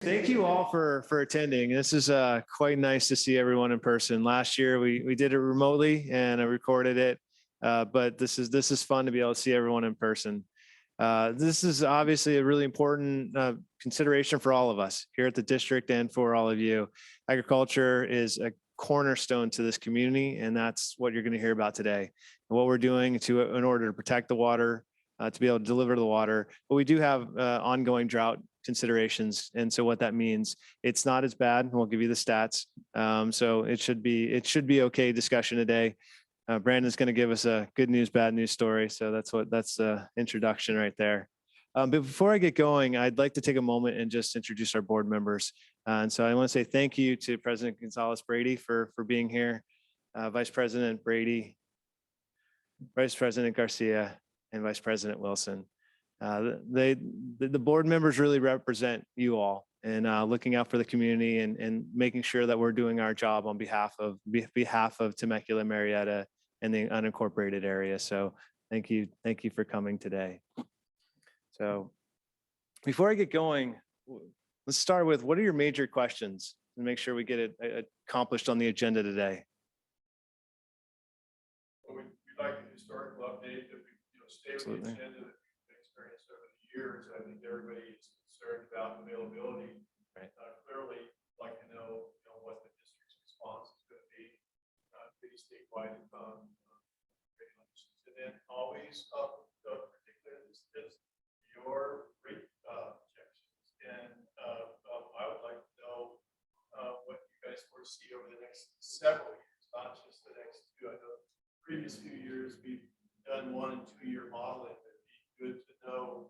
Thank you all for attending. This is quite nice to see everyone in person. Last year we did it remotely and I recorded it, but this is fun to be able to see everyone in person. This is obviously a really important consideration for all of us here at the district and for all of you. Agriculture is a cornerstone to this community, and that's what you're going to hear about today. And what we're doing in order to protect the water, to be able to deliver the water. But we do have ongoing drought considerations, and so what that means, it's not as bad. We'll give you the stats. So it should be okay discussion today. Brandon's going to give us a good news, bad news story. So that's the introduction right there. But before I get going, I'd like to take a moment and just introduce our board members. And so I want to say thank you to President Gonzalez Brady for being here, Vice President Brady, Vice President Garcia, and Vice President Wilson. The board members really represent you all and looking out for the community and making sure that we're doing our job on behalf of Temecula, Marietta, and the unincorporated area. So thank you for coming today. So before I get going, let's start with, what are your major questions and make sure we get it accomplished on the agenda today? Well, we'd like an historical update that we stay with the agenda that we've experienced over the years. I think everybody is concerned about availability. Right. Clearly, like to know, what the district's response is going to be to the statewide regulations, and then always particularly is your rate projections. And I would like to know what you guys foresee over the next several years, not just the next two. I know the previous few years we've done 1 and 2 year modeling. It'd be good to know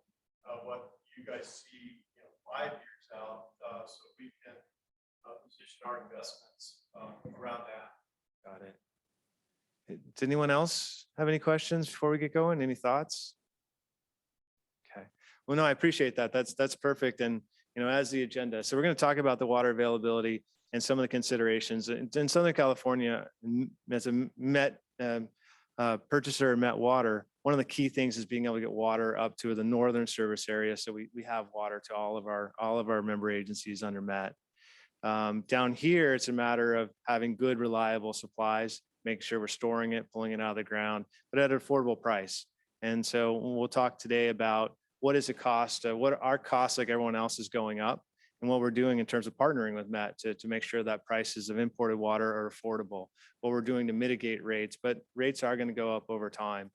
what you guys see 5 years out, so we can position our investments around that. Got it. Does anyone else have any questions before we get going? Any thoughts? Okay. Well, no, I appreciate that. That's perfect. And as the agenda, so we're going to talk about the water availability and some of the considerations in Southern California as a Met purchaser of Met Water. One of the key things is being able to get water up to the northern service area. So we have water to all of our member agencies under Met. Down here, it's a matter of having good, reliable supplies, make sure we're storing it, pulling it out of the ground, but at an affordable price. And so we'll talk today about what is the cost, what our costs, like everyone else, is going up, and what we're doing in terms of partnering with Met to make sure that prices of imported water are affordable, what we're doing to mitigate rates, but rates are going to go up over time.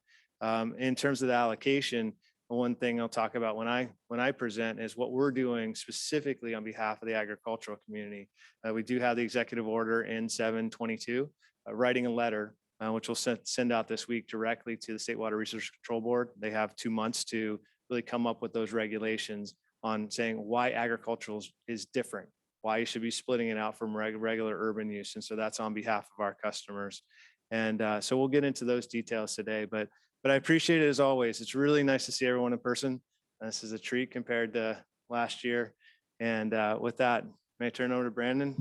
In terms of the allocation, one thing I'll talk about when I present is what we're doing specifically on behalf of the agricultural community. We do have the executive order in 722, writing a letter, which we'll send out this week directly to the State Water Resources Control Board. They have 2 months to really come up with those regulations on saying why agricultural is different, why you should be splitting it out from regular urban use. And so that's on behalf of our customers. And so we'll get into those details today, but I appreciate it as always. It's really nice to see everyone in person. This is a treat compared to last year. And with that, may I turn over to Brandon?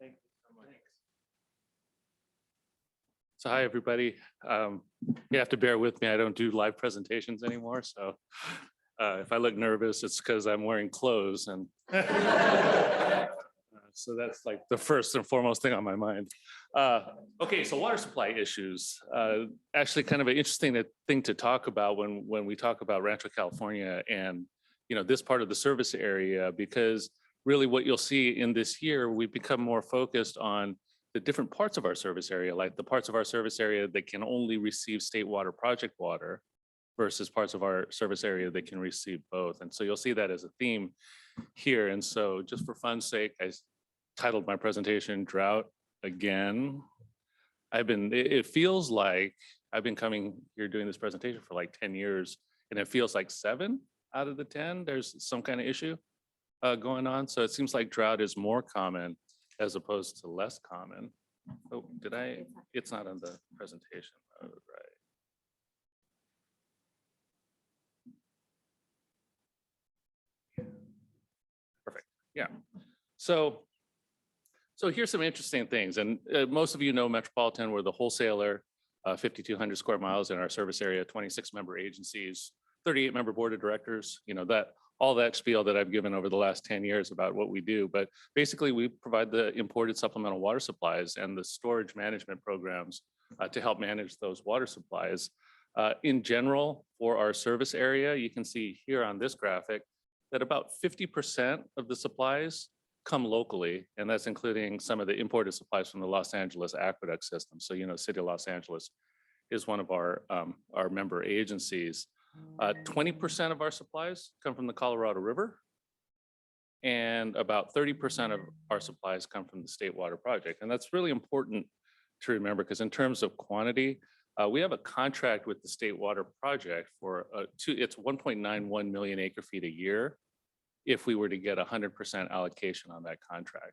Thank you so much. So hi, everybody. You have to bear with me. I don't do live presentations anymore. So if I look nervous, it's because I'm wearing clothes. And so that's like the first and foremost thing on my mind. Okay, so water supply issues. Actually kind of an interesting thing to talk about when we talk about Rancho California and this part of the service area, because really what you'll see in this year, we've become more focused on the different parts of our service area, like the parts of our service area that can only receive state water project water versus parts of our service area that can receive both. And so you'll see that as a theme here. And so just for fun's sake, I titled my presentation Drought Again. It feels like I've been coming here doing this presentation for like 10 years, and it feels like 7 out of the 10, there's some kind of issue going on. So it seems like drought is more common as opposed to less common. Oh, it's not on the presentation. Oh, right. Perfect, yeah. So here's some interesting things. And most of you know Metropolitan, we're the wholesaler, 5,200 square miles in our service area, 26 member agencies, 38 member board of directors. That all that spiel that I've given over the last 10 years about what we do. But basically, we provide the imported supplemental water supplies and the storage management programs to help manage those water supplies. In general, for our service area, you can see here on this graphic that about 50% of the supplies come locally, and that's including some of the imported supplies from the Los Angeles aqueduct system. So, City of Los Angeles is one of our member agencies. 20% of our supplies come from the Colorado River, and about 30% of our supplies come from the State Water Project. And that's really important to remember, because in terms of quantity, we have a contract with the State Water Project for it's 1.91 million acre feet a year if we were to get 100% allocation on that contract.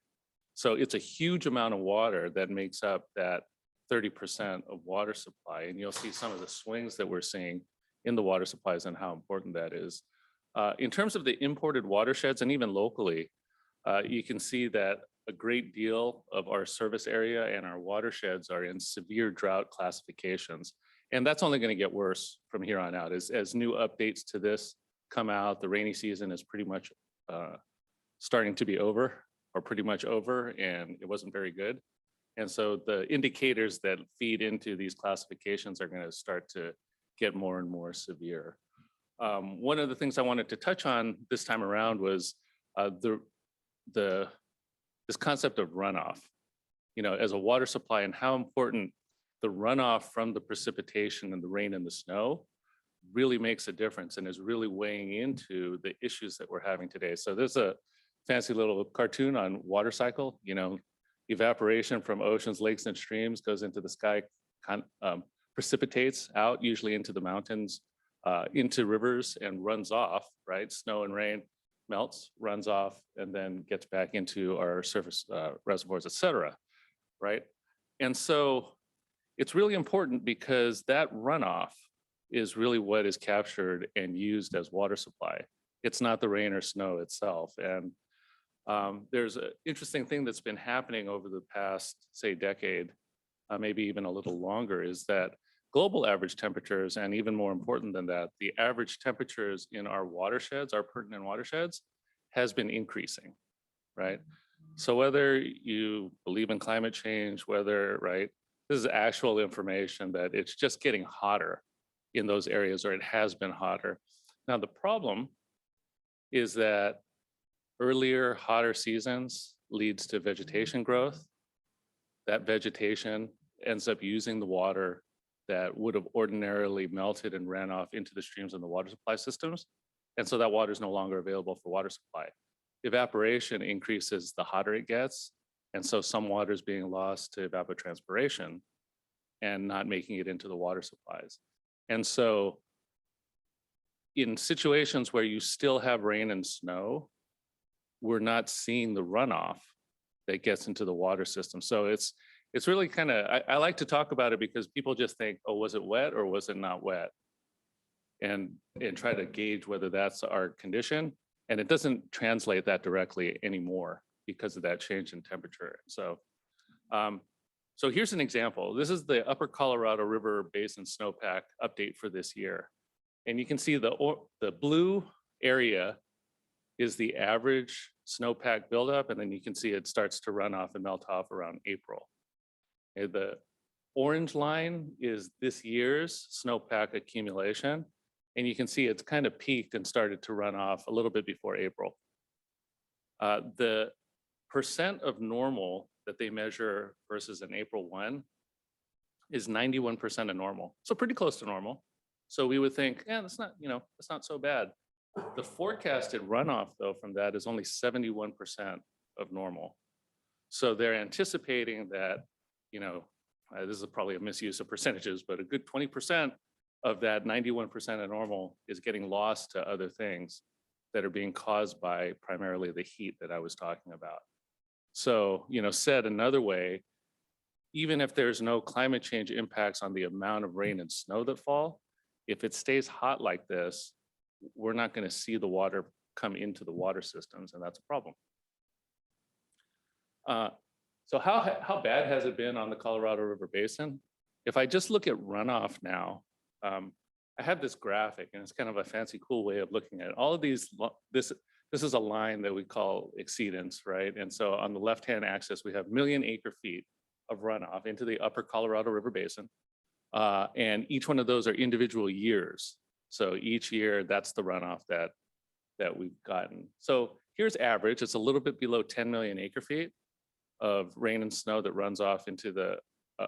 So it's a huge amount of water that makes up that 30% of water supply. And you'll see some of the swings that we're seeing in the water supplies and how important that is. In terms of the imported watersheds and even locally, you can see that a great deal of our service area and our watersheds are in severe drought classifications. And that's only going to get worse from here on out. As new updates to this come out, the rainy season is pretty much starting to be over, or pretty much over, and it wasn't very good. And so the indicators that feed into these classifications are going to start to get more and more severe. One of the things I wanted to touch on this time around was this concept of runoff, as a water supply, and how important the runoff from the precipitation and the rain and the snow really makes a difference and is really weighing into the issues that we're having today. So there's a fancy little cartoon on water cycle. Evaporation from oceans, lakes, and streams goes into the sky, precipitates out, usually into the mountains, into rivers, and runs off, right? Snow and rain melts, runs off, and then gets back into our surface reservoirs, et cetera, right? And so it's really important, because that runoff is really what is captured and used as water supply. It's not the rain or snow itself. And there's an interesting thing that's been happening over the past, say, decade, maybe even a little longer, is that global average temperatures, and even more important than that, the average temperatures in our watersheds, our pertinent watersheds, has been increasing, right? So whether you believe in climate change, right, this is actual information that it's just getting hotter in those areas, or it has been hotter. Now, the problem is that earlier, hotter seasons leads to vegetation growth. That vegetation ends up using the water that would have ordinarily melted and ran off into the streams and the water supply systems. And so that water is no longer available for water supply. Evaporation increases the hotter it gets. And so some water is being lost to evapotranspiration and not making it into the water supplies. And so in situations where you still have rain and snow, we're not seeing the runoff that gets into the water system. So it's really kind of, I like to talk about it, because people just think, oh, was it wet or was it not wet? And try to gauge whether that's our condition. And it doesn't translate that directly anymore because of that change in temperature. So, so here's an example. This is the Upper Colorado River Basin Snowpack update for this year. And you can see the blue area is the average snowpack buildup. And then you can see it starts to run off and melt off around April. Okay, the orange line is this year's snowpack accumulation. And you can see it's kind of peaked and started to run off a little bit before April. The percent of normal that they measure versus an April 1 is 91% of normal. So pretty close to normal. So we would think, yeah, that's not, that's not so bad. The forecasted runoff, though, from that is only 71% of normal. So they're anticipating that, this is probably a misuse of percentages, but a good 20% of that 91% of normal is getting lost to other things that are being caused by primarily the heat that I was talking about. So, said another way, even if there's no climate change impacts on the amount of rain and snow that fall, if it stays hot like this, we're not going to see the water come into the water systems, and that's a problem. So how bad has it been on the Colorado River Basin? If I just look at runoff now, I have this graphic, and it's kind of a fancy, cool way of looking at it. All of these, this is a line that we call exceedance, right? And so on the left-hand axis, we have million acre feet of runoff into the upper Colorado River Basin. And each one of those are individual years. So each year, that's the runoff that we've gotten. So here's average. It's a little bit below 10 million acre feet of rain and snow that runs off into the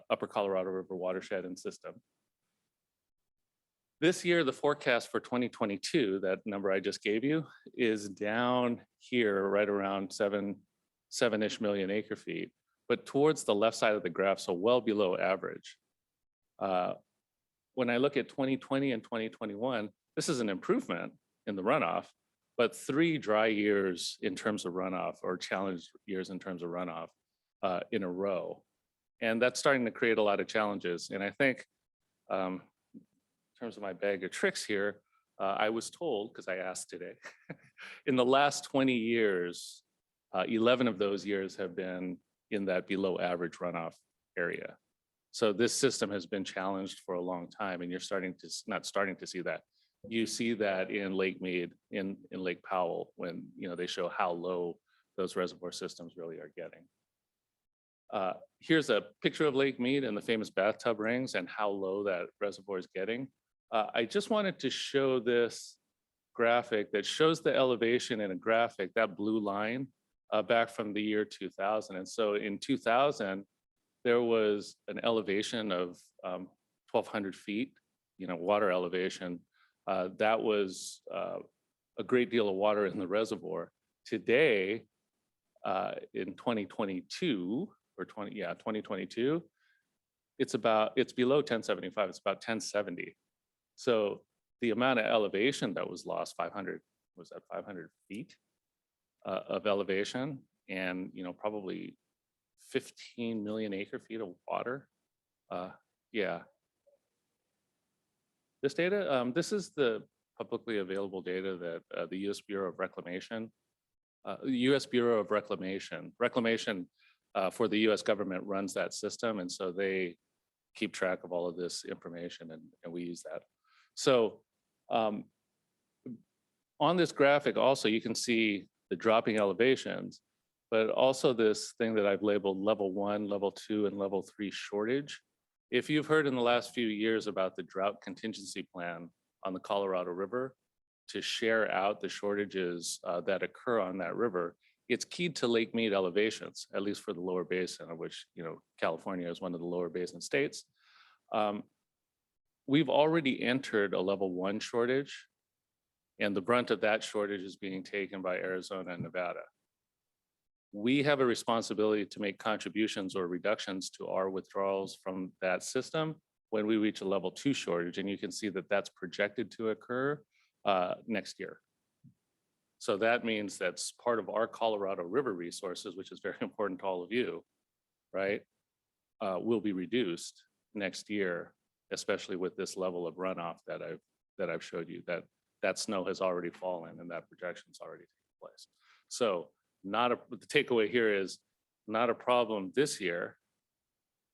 upper Colorado River watershed and system. This year, the forecast for 2022, that number I just gave you, is down here right around seven-ish million acre feet, but towards the left side of the graph, so well below average. When I look at 2020 and 2021, this is an improvement in the runoff, but 3 dry years in terms of runoff, or challenged years in terms of runoff in a row. And that's starting to create a lot of challenges. And I think in terms of my bag of tricks here, I was told, because I asked today, in the last 20 years, 11 of those years have been in that below average runoff area. So this system has been challenged for a long time, and you're not starting to see that. You see that in Lake Mead, in Lake Powell, when they show how low those reservoir systems really are getting. Here's a picture of Lake Mead and the famous bathtub rings and how low that reservoir is getting. I just wanted to show this graphic that shows the elevation in a graphic, that blue line, back from the year 2000. And so in 2000, there was an elevation of 1,200 feet, water elevation. That was a great deal of water in the reservoir. Today, in 2022, 2022, it's below 1075, it's about 1070. So the amount of elevation that was lost, 500 feet of elevation, and probably 15 million acre feet of water. Yeah. This data, this is the publicly available data that the U.S. Bureau of Reclamation, Reclamation for the U.S. government runs that system, and so they keep track of all of this information, and we use that. So on this graphic also, you can see the dropping elevations, but also this thing that I've labeled level 1, level 2, and level 3 shortage. If you've heard in the last few years about the drought contingency plan on the Colorado River to share out the shortages that occur on that river, it's keyed to Lake Mead elevations, at least for the lower basin, of which California is one of the lower basin states. We've already entered a level 1 shortage, and the brunt of that shortage is being taken by Arizona and Nevada. We have a responsibility to make contributions or reductions to our withdrawals from that system when we reach a level 2 shortage, and you can see that that's projected to occur next year. So that means that's part of our Colorado River resources, which is very important to all of you, right? Will be reduced next year, especially with this level of runoff that I've showed you, that snow has already fallen and that projection's already taken place. So the takeaway here is not a problem this year,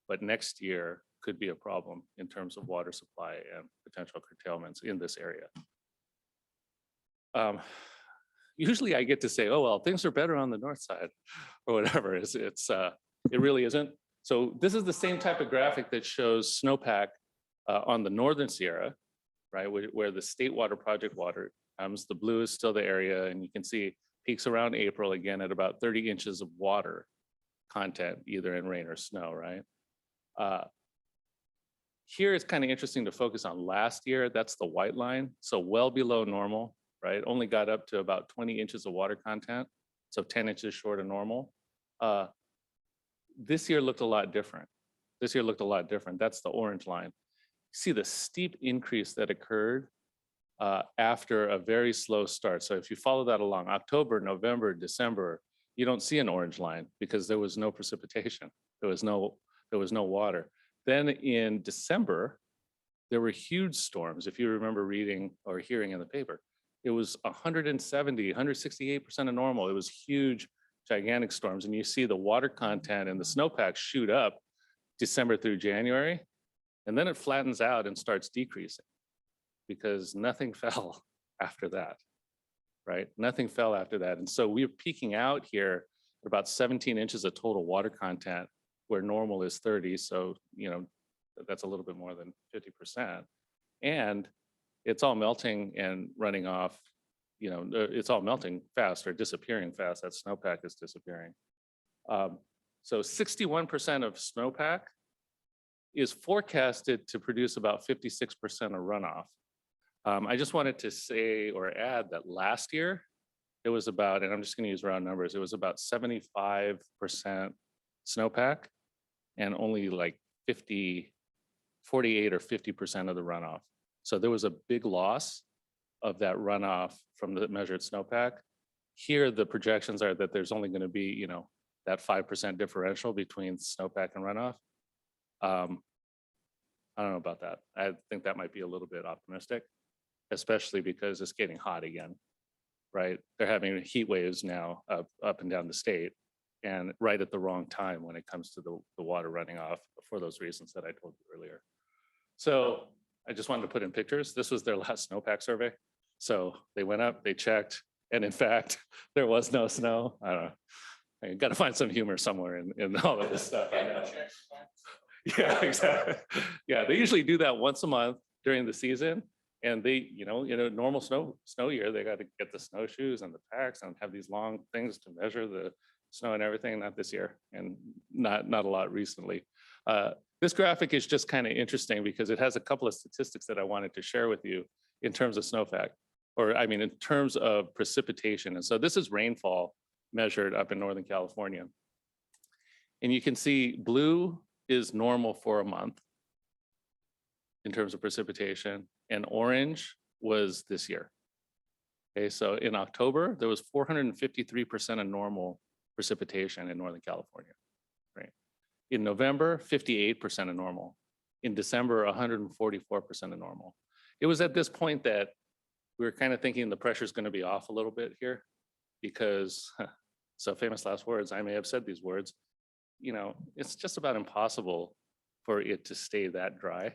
but next year could be a problem in terms of water supply and potential curtailments in this area. Usually I get to say, oh, well, things are better on the north side or whatever. It really isn't. So this is the same type of graphic that shows snowpack on the Northern Sierra, right, where the State Water Project water comes. The blue is still the area, and you can see peaks around April again at about 30 inches of water content, either in rain or snow, right? Here it's kind of interesting to focus on last year. That's the white line, so well below normal, right? Only got up to about 20 inches of water content, so 10 inches short of normal. This year looked a lot different. That's the orange line. See the steep increase that occurred after a very slow start. So if you follow that along, October, November, December, you don't see an orange line because there was no precipitation. There was no water. Then in December, there were huge storms. If you remember reading or hearing in the paper, it was 170, 168% of normal. It was huge, gigantic storms. And you see the water content and the snowpack shoot up December through January, and then it flattens out and starts decreasing. because nothing fell after that, right? Nothing fell after that. And so we're peaking out here at about 17 inches of total water content where normal is 30. So, you know, that's a little bit more than 50%. And it's all melting and running off, you know, it's all melting fast or disappearing fast. That snowpack is disappearing. So 61% of snowpack is forecasted to produce about 56% of runoff. I just wanted to say or add that last year, it was about, and I'm just going to use round numbers, it was about 75% snowpack and only like 48 or 50% of the runoff. So there was a big loss of that runoff from the measured snowpack. Here, the projections are that there's only going to be, you know, that 5% differential between snowpack and runoff. I don't know about that. I think that might be a little bit optimistic, especially because it's getting hot again, right? They're having heat waves now up and down the state, and right at the wrong time when it comes to the water running off for those reasons that I told you earlier. So I just wanted to put in pictures. This was their last snowpack survey. So they went up, they checked, and in fact, there was no snow. I don't know. I got to find some humor somewhere in all of this stuff. I know. Yeah, exactly. Yeah, they usually do that once a month during the season. And they, you know, normal snow year, they got to get the snowshoes and the packs and have these long things to measure the snow and everything. Not this year, and not a lot recently. This graphic is just kind of interesting because it has a couple of statistics that I wanted to share with you in terms of snowpack, or I mean, in terms of precipitation. And so this is rainfall measured up in Northern California. And you can see blue is normal for a month in terms of precipitation, and orange was this year. Okay, so in October, there was 453% of normal precipitation in Northern California, right? In November, 58% of normal. In December, 144% of normal. It was at this point that we were kind of thinking the pressure is going to be off a little bit here because, so famous last words, I may have said these words, you know, it's just about impossible for it to stay that dry.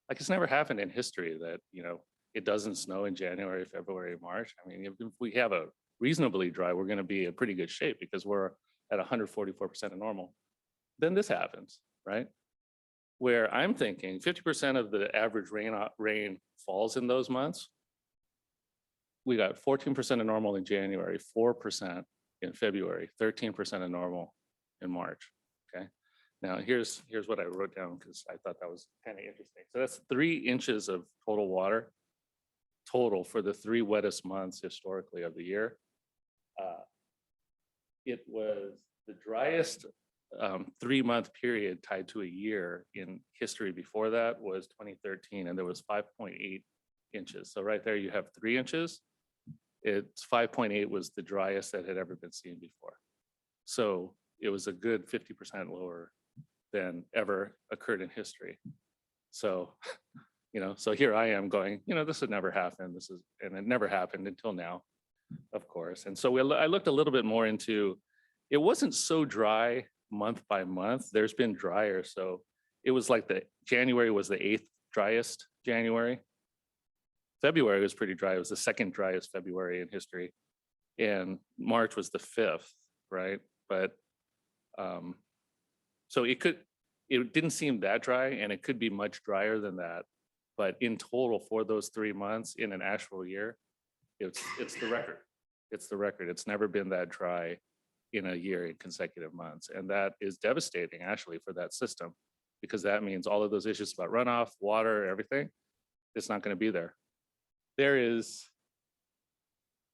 Like it's never happened in history that, you know, it doesn't snow in January, February, March. I mean, if we have a reasonably dry, we're going to be in pretty good shape because we're at 144% of normal. Then this happens, right? Where I'm thinking 50% of the average rain falls in those months. We got 14% of normal in January, 4% in February, 13% of normal in March, okay? Now here's what I wrote down because I thought that was kind of interesting. So that's 3 inches of total water, total for the 3 wettest months historically of the year. It was the driest 3-month period tied to a year in history. Before that was 2013, and there was 5.8 inches. So right there you have 3 inches. It's 5.8 was the driest that had ever been seen before. So it was a good 50% lower than ever occurred in history. So, you know, so here I am going, you know, this would never happen. And it never happened until now, of course. And so I looked a little bit more into, it wasn't so dry month by month. There's been drier. So it was like January was the 8th driest January. February was pretty dry. It was the 2nd driest February in history. And March was the 5th, right? But so it didn't seem that dry, and it could be much drier than that. But in total for those 3 months in an actual year, it's the record. It's the record. It's never been that dry in a year in consecutive months. And that is devastating actually for that system, because that means all of those issues about runoff, water, everything, it's not going to be there. There is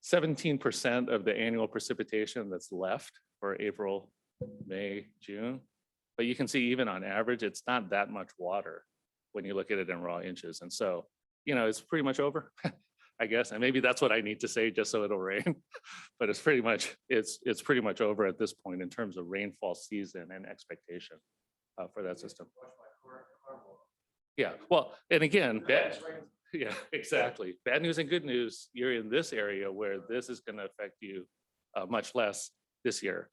17% of the annual precipitation that's left for April, May, June. But you can see even on average, it's not that much water when you look at it in raw inches. And so, you know, it's pretty much over, I guess. And maybe that's what I need to say just so it'll rain. But it's pretty much over at this point in terms of rainfall season and expectation for that system. Yeah, well, and again, yeah, exactly. Bad news and good news. You're in this area where this is going to affect you much less this year.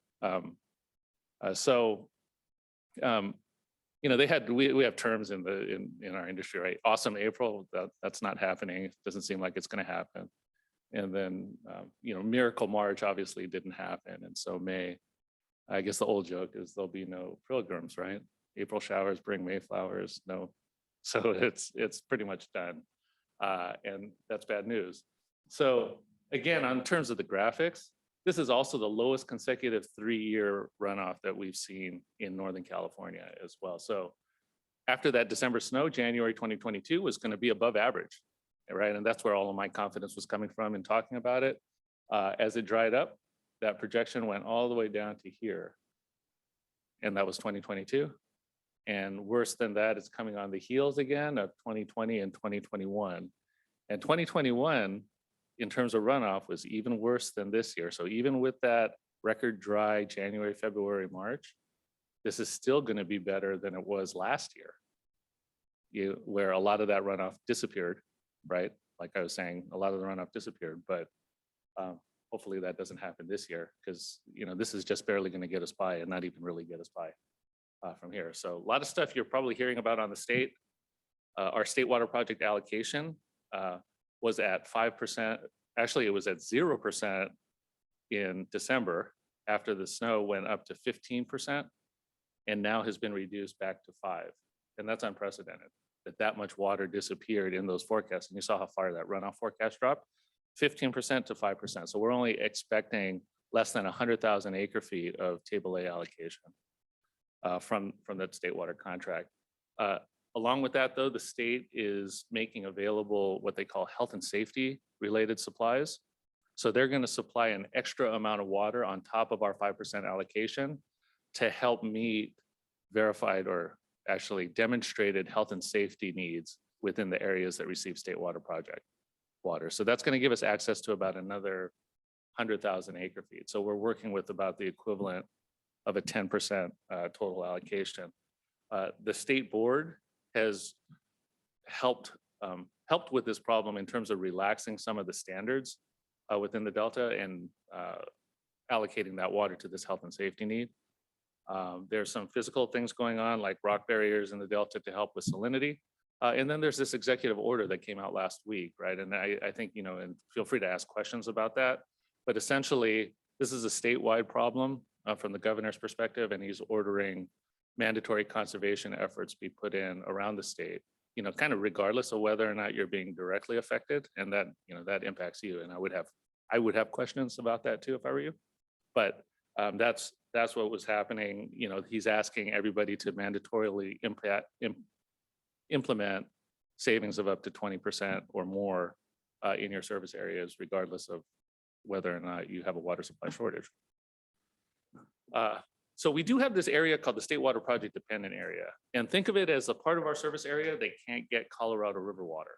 you know, we have terms in our industry, right? Awesome April, that's not happening. It doesn't seem like it's going to happen. And then, you know, Miracle March obviously didn't happen. And so May, I guess the old joke is there'll be no pilgrims, right? April showers bring May flowers. No. So it's pretty much done. And that's bad news. So again, on terms of the graphics, this is also the lowest consecutive 3-year runoff that we've seen in Northern California as well. So after that December snow, January 2022 was going to be above average, right? And that's where all of my confidence was coming from in talking about it. As it dried up, that projection went all the way down to here. And that was 2022. And worse than that, it's coming on the heels again of 2020 and 2021. And 2021, in terms of runoff, was even worse than this year. So even with that record dry January, February, March, this is still going to be better than it was last year, where a lot of that runoff disappeared, right? Like I was saying, a lot of the runoff disappeared, but hopefully that doesn't happen this year, because you know this is just barely going to get us by and not even really get us by from here. So a lot of stuff you're probably hearing about on the state. Our state water project allocation was at 5%. Actually, it was at 0% in December after the snow went up to 15%, and now has been reduced back to 5%. And that's unprecedented, that much water disappeared in those forecasts. And you saw how far that runoff forecast dropped, 15% to 5%. So we're only expecting less than 100,000 acre feet of table A allocation from that state water contract. Along with that, though, the state is making available what they call health and safety related supplies. So they're going to supply an extra amount of water on top of our 5% allocation to help meet verified or actually demonstrated health and safety needs within the areas that receive state water project water. So that's going to give us access to about another 100,000 acre feet. So we're working with about the equivalent of a 10% total allocation. The state board has helped with this problem in terms of relaxing some of the standards within the Delta and allocating that water to this health and safety need. There's some physical things going on like rock barriers in the Delta to help with salinity. And then there's this executive order that came out last week, right? And I think, you know, and feel free to ask questions about that. But essentially, this is a statewide problem from the governor's perspective, and he's ordering mandatory conservation efforts be put in around the state, you know, kind of regardless of whether or not you're being directly affected, and that, you know, that impacts you. And I would have questions about that too if I were you. But that's what was happening. You know, he's asking everybody to mandatorily implement savings of up to 20% or more in your service areas, regardless of whether or not you have a water supply shortage. So we do have this area called the State Water Project Dependent Area. And think of it as a part of our service area that can't get Colorado River water.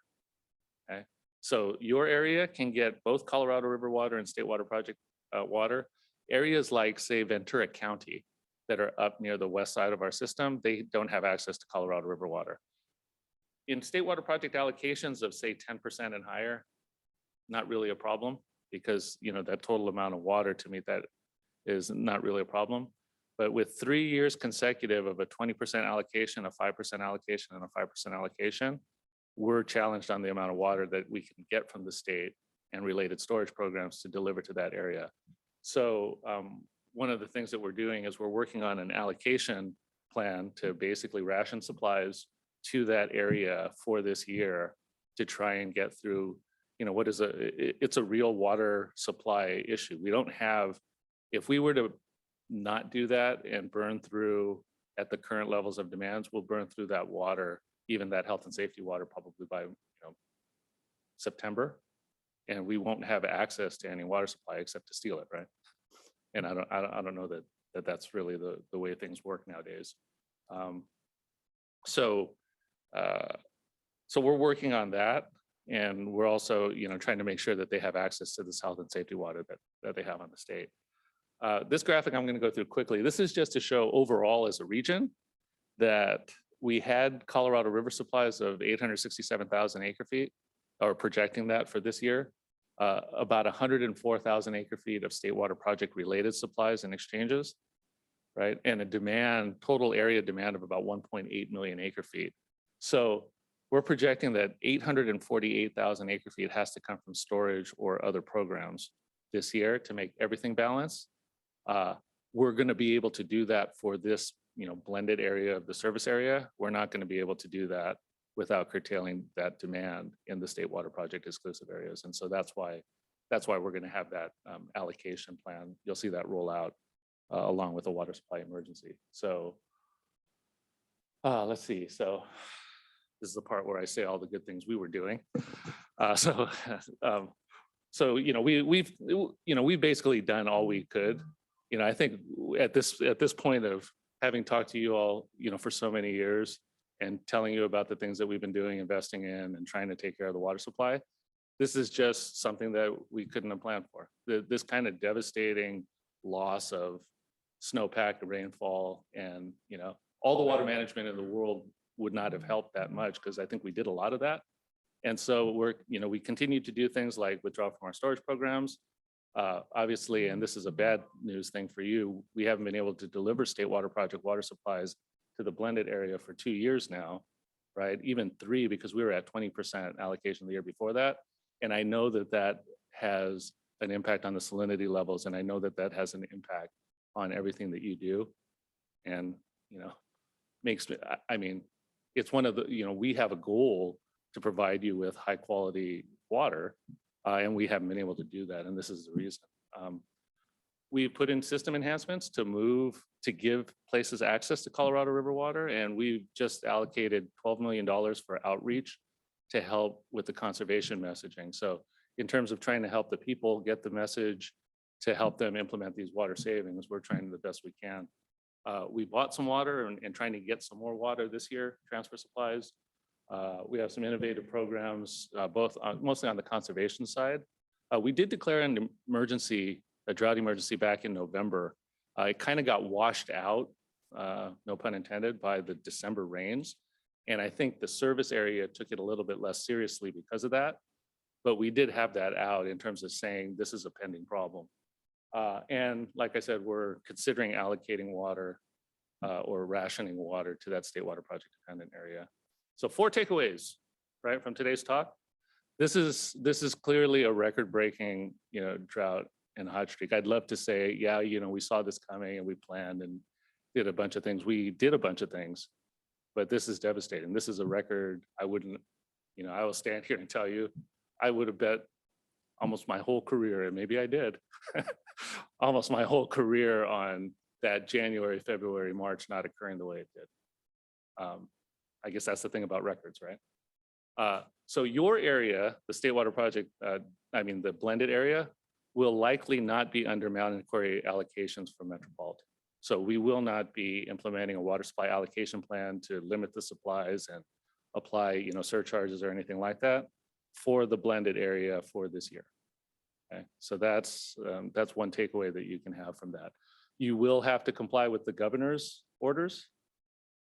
Okay, so your area can get both Colorado River water and State Water Project water. Areas like, say, Ventura County that are up near the west side of our system, they don't have access to Colorado River water. In State Water Project allocations of, say, 10% and higher, not really a problem, because, you know, that total amount of water to meet that is not really a problem. But with 3 years consecutive of a 20% allocation, a 5% allocation, and a 5% allocation, we're challenged on the amount of water that we can get from the state and related storage programs to deliver to that area. So one of the things that we're doing is we're working on an allocation plan to basically ration supplies to that area for this year to try and get through, you know, it's a real water supply issue. We don't have, if we were to not do that and burn through at the current levels of demands, we'll burn through that water, even that health and safety water, probably by, you know, September, and we won't have access to any water supply except to steal it, right? And I don't know that that's really the way things work nowadays. So we're working on that, and we're also, you know, trying to make sure that they have access to this health and safety water that they have on the state. This graphic I'm going to go through quickly. This is just to show overall as a region that we had Colorado River supplies of 867,000 acre feet, or projecting that for this year. About 104,000 acre feet of state water project related supplies and exchanges. right? And a demand, total area demand of about 1.8 million acre feet. So we're projecting that 848,000 acre feet has to come from storage or other programs this year to make everything balance. We're going to be able to do that for this, blended area of the service area. We're not going to be able to do that without curtailing that demand in the State Water Project exclusive areas. And so that's why we're going to have that allocation plan. You'll see that roll out along with a water supply emergency. So let's see. So this is the part where I say all the good things we were doing. We've basically done all we could. I think at this point of having talked to you all, for so many years and telling you about the things that we've been doing, investing in and trying to take care of the water supply, this is just something that we couldn't have planned for. This kind of devastating loss of snowpack, rainfall, and all the water management in the world would not have helped that much, because I think we did a lot of that. And so we continue to do things like withdraw from our storage programs. Obviously, and this is a bad news thing for you, we haven't been able to deliver State Water Project water supplies to the blended area for 2 years now, right? Even 3, because we were at 20% allocation the year before that. And I know that has an impact on the salinity levels, and I know that has an impact on everything that you do. And, makes me, it's one of the, we have a goal to provide you with high quality water, and we haven't been able to do that. And this is the reason. We put in system enhancements to give places access to Colorado River water. And we've just allocated $12 million for outreach to help with the conservation messaging. So in terms of trying to help the people get the message to help them implement these water savings, we're trying the best we can. We bought some water and trying to get some more water this year, transfer supplies. We have some innovative programs, mostly on the conservation side. We did declare an emergency, a drought emergency back in November. It kind of got washed out, no pun intended, by the December rains. And I think the service area took it a little bit less seriously because of that. But we did have that out in terms of saying this is a pending problem. And like I said, we're considering allocating water or rationing water to that State Water Project dependent area. So 4 takeaways, right, from today's talk. This is clearly a record-breaking, drought and hot streak. I'd love to say, yeah, we saw this coming and we planned and did a bunch of things. We did a bunch of things, but this is devastating. This is a record. I wouldn't, I will stand here and tell you, I would have bet almost my whole career, and maybe I did, almost my whole career on that January, February, March not occurring the way it did. I guess that's the thing about records, right? So your area, the State Water Project, the blended area, will likely not be under mountain quarry allocations for Metropolitan. So we will not be implementing a water supply allocation plan to limit the supplies and apply, surcharges or anything like that for the blended area for this year. Okay, so that's one takeaway that you can have from that. You will have to comply with the governor's orders.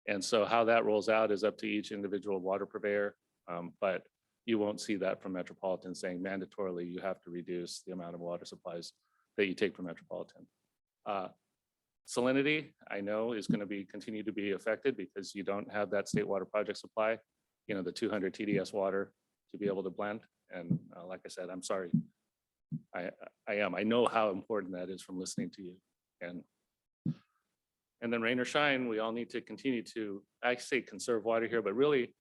And so how that rolls out is up to each individual water purveyor, but you won't see that from Metropolitan saying mandatorily you have to reduce the amount of water supplies that you take from Metropolitan. Salinity, I know, is going to continue to be affected because you don't have that State Water Project supply, the 200 TDS water to be able to blend. And like I said, I'm sorry. I know how important that is from listening to you. And then rain or shine, we all need to continue to, I say conserve water here, but really,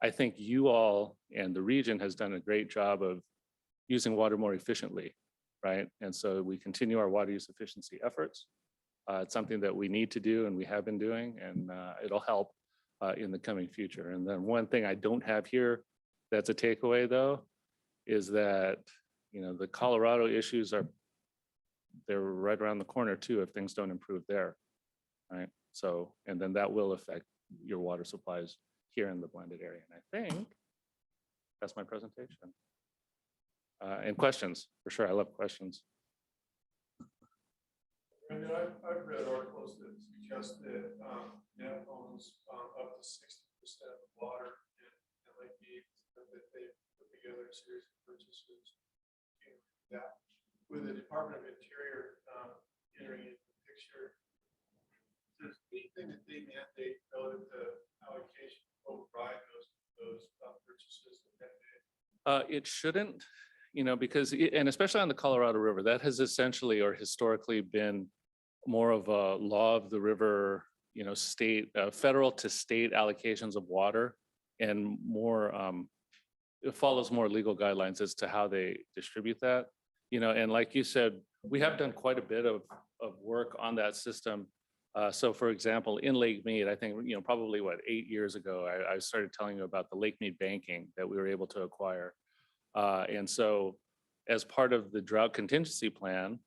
I think you all and the region has done a great job of using water more efficiently, right? And so we continue our water use efficiency efforts. It's something that we need to do and we have been doing, and it'll help in the coming future. And then one thing I don't have here that's a takeaway though, is that, the Colorado issues they're right around the corner too if things don't improve there, right? So, and then that will affect your water supplies here in the blended area. And I think that's my presentation. And questions, for sure. I love questions. And then I've read articles that suggest that net owns up to 60% of the water, and like that they put together a series of purchases. That with the Department of Interior entering into the picture, It shouldn't, because, and especially on the Colorado River, that has essentially or historically been more of a law of the river, state, federal to state allocations of water, and more, it follows more legal guidelines as to how they distribute that. And like you said, we have done quite a bit of work on that system. So for example, in Lake Mead, I think, probably 8 years ago, I started telling you about the Lake Mead banking that we were able to acquire. And so as part of the drought contingency plan,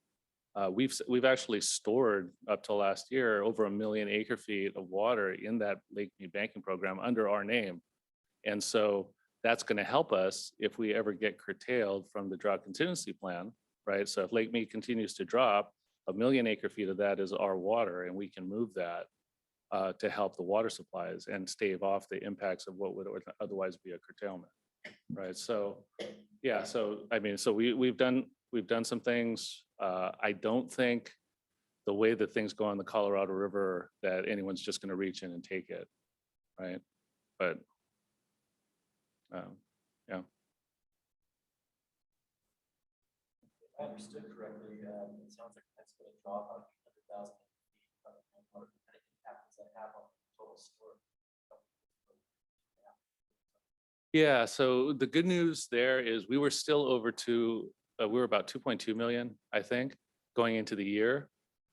we've actually stored up till last year over 1 million acre feet of water in that Lake Mead banking program under our name. And so that's going to help us if we ever get curtailed from the drought contingency plan, right? So if Lake Mead continues to drop, 1 million acre feet of that is our water, and we can move that to help the water supplies and stave off the impacts of what would otherwise be a curtailment, right? So, yeah, so I mean, so we've done some things. I don't think the way that things go on the Colorado River that anyone's just going to reach in and take it, right? But yeah. If I understood correctly, it sounds like that's going to drop on 100,000 feet. What kind of impact does that have on total storage? Yeah, so the good news there is we were still we were about 2.2 million, I think, going into the year,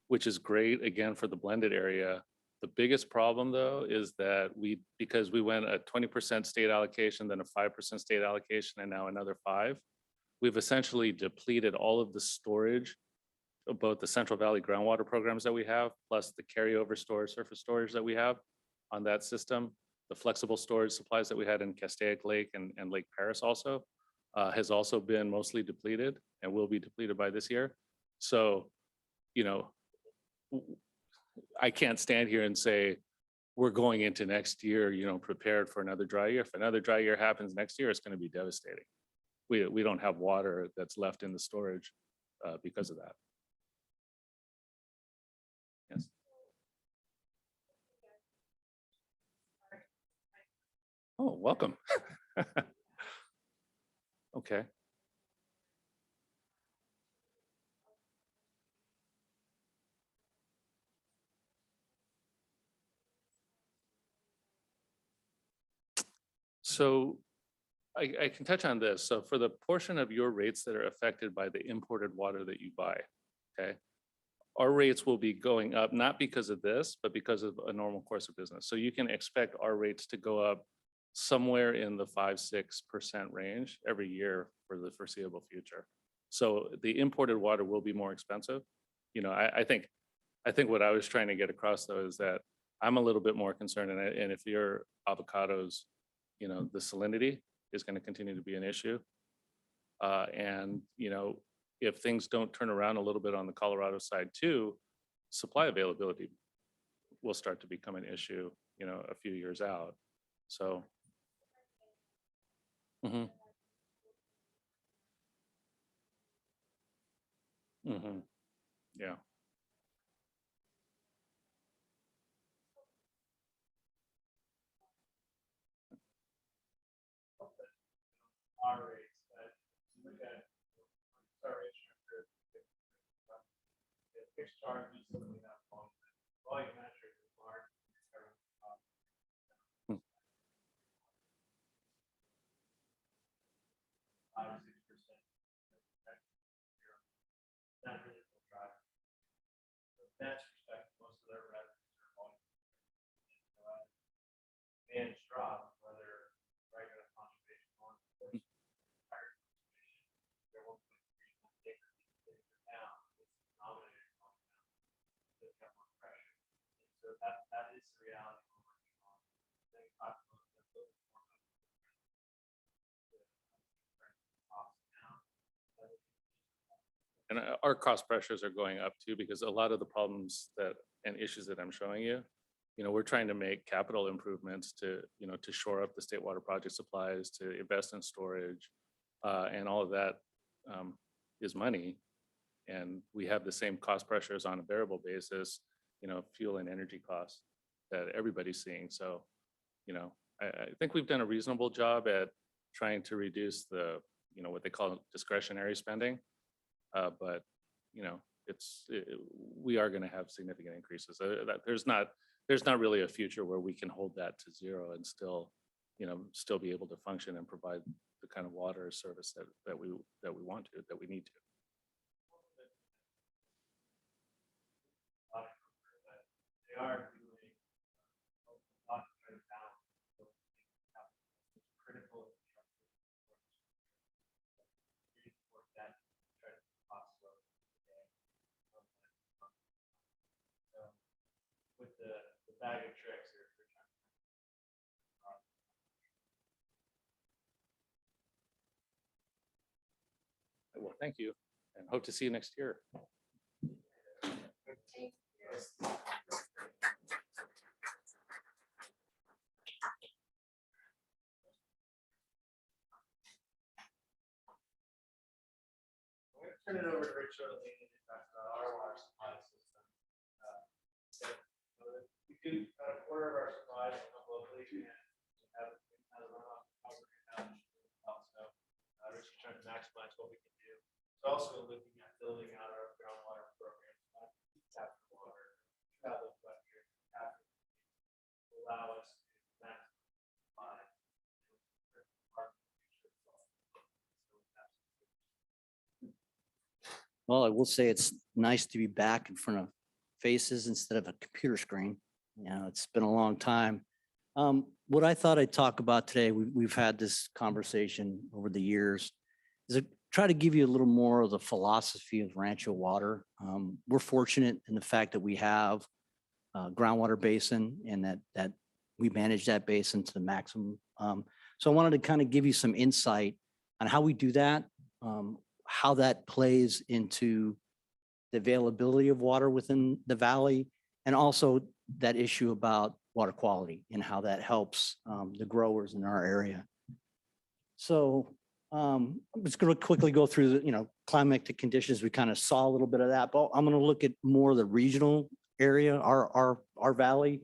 which is great, again, for the blended area. The biggest problem, though, is that because we went a 20% state allocation, then a 5% state allocation, and now another 5%, we've essentially depleted all of the storage of both the Central Valley groundwater programs that we have, plus the carryover storage, surface storage that we have on that system. The flexible storage supplies that we had in Castaic Lake and Lake Paris also has also been mostly depleted and will be depleted by this year. So, I can't stand here and say we're going into next year, prepared for another dry year. If another dry year happens next year, it's going to be devastating. We don't have water that's left in the storage because of that. Yes. Oh, welcome. Okay. So I can touch on this. So for the portion of your rates that are affected by the imported water that you buy, okay, our rates will be going up, not because of this, but because of a normal course of business. So you can expect our rates to go up somewhere in the 5-6% range every year for the foreseeable future. So the imported water will be more expensive. I think what I was trying to get across, though, is that I'm a little bit more concerned, and if your avocados, the salinity is going to continue to be an issue. And, if things don't turn around a little bit on the Colorado side too, supply availability will start to become an issue, a few years out. So. Mm-hmm. Mm-hmm. Yeah. Our rates that look at fixed charges, we have volumetric is large. 5-6%. Not really will drive. That's respect, most of their revenues are volume. Managed drop, whether regular conservation or higher conservation, they're 1.3 acres down, it's denominator going down. They've got more pressure. And so that is the reality we're working on. I think I've looked at those more And our cost pressures are going up too, because a lot of the problems and issues that I'm showing you, we're trying to make capital improvements to shore up the state water project supplies, to invest in storage, and all of that is money. And we have the same cost pressures on a variable basis, fuel and energy costs that everybody's seeing. So, I think we've done a reasonable job at trying to reduce the, what they call discretionary spending. But, we are going to have significant increases. There's not really a future where we can hold that to zero and still be able to function and provide the kind of water service that we want to, that we need to. They are doing a lot to try to balance. So it's critical for that to try to cost low today. So with the bag of tricks, they're trying to Well, thank you, and hope to see you next year. turn it over to Rich Ottolini to talk about our water supply system. We do about a quarter of our supplies come locally and have kind of run off cover and so Rich is trying to maximize what we can do. It's also looking at building out our groundwater program, tap water, travel by here, allow us to maximize. Well, I will say it's nice to be back in front of faces instead of a computer screen. It's been a long time. What I thought I'd talk about today, we've had this conversation over the years, is to try to give you a little more of the philosophy of Rancho Water. We're fortunate in the fact that we have a groundwater basin and that we manage that basin to the maximum. So I wanted to kind of give you some insight on how we do that, how that plays into the availability of water within the valley, and also that issue about water quality and how that helps the growers in our area. So I'm just going to quickly go through the climatic conditions. We kind of saw a little bit of that, but I'm going to look at more of the regional area, our valley,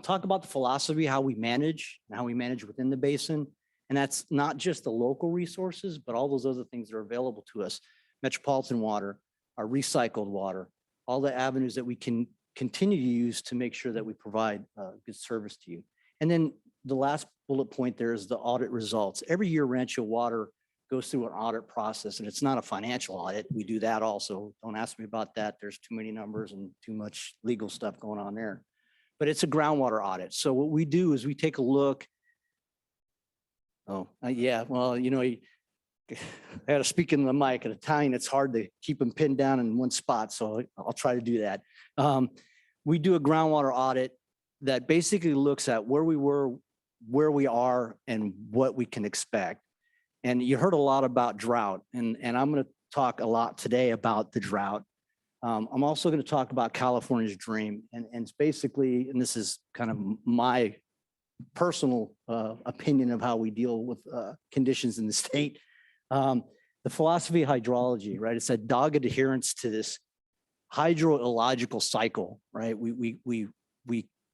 talk about the philosophy, how we manage and how we manage within the basin. And that's not just the local resources, but all those other things that are available to us. Metropolitan water, our recycled water, all the avenues that we can continue to use to make sure that we provide good service to you. And then the last bullet point there is the audit results. Every year Rancho Water goes through an audit process, and it's not a financial audit. We do that also. Don't ask me about that. There's too many numbers and too much legal stuff going on there. But it's a groundwater audit. So what we do is we take a look. Yeah, well, I had to speak in the mic. In Italian, it's hard to keep them pinned down in one spot, so I'll try to do that. We do a groundwater audit that basically looks at where we were, where we are, and what we can expect. And you heard a lot about drought, and I'm going to talk a lot today about the drought. I'm also going to talk about California's dream, and it's basically, and this is kind of my personal opinion of how we deal with conditions in the state. The philosophy of hydrology, right? It's a dogged adherence to this hydrological cycle, right? We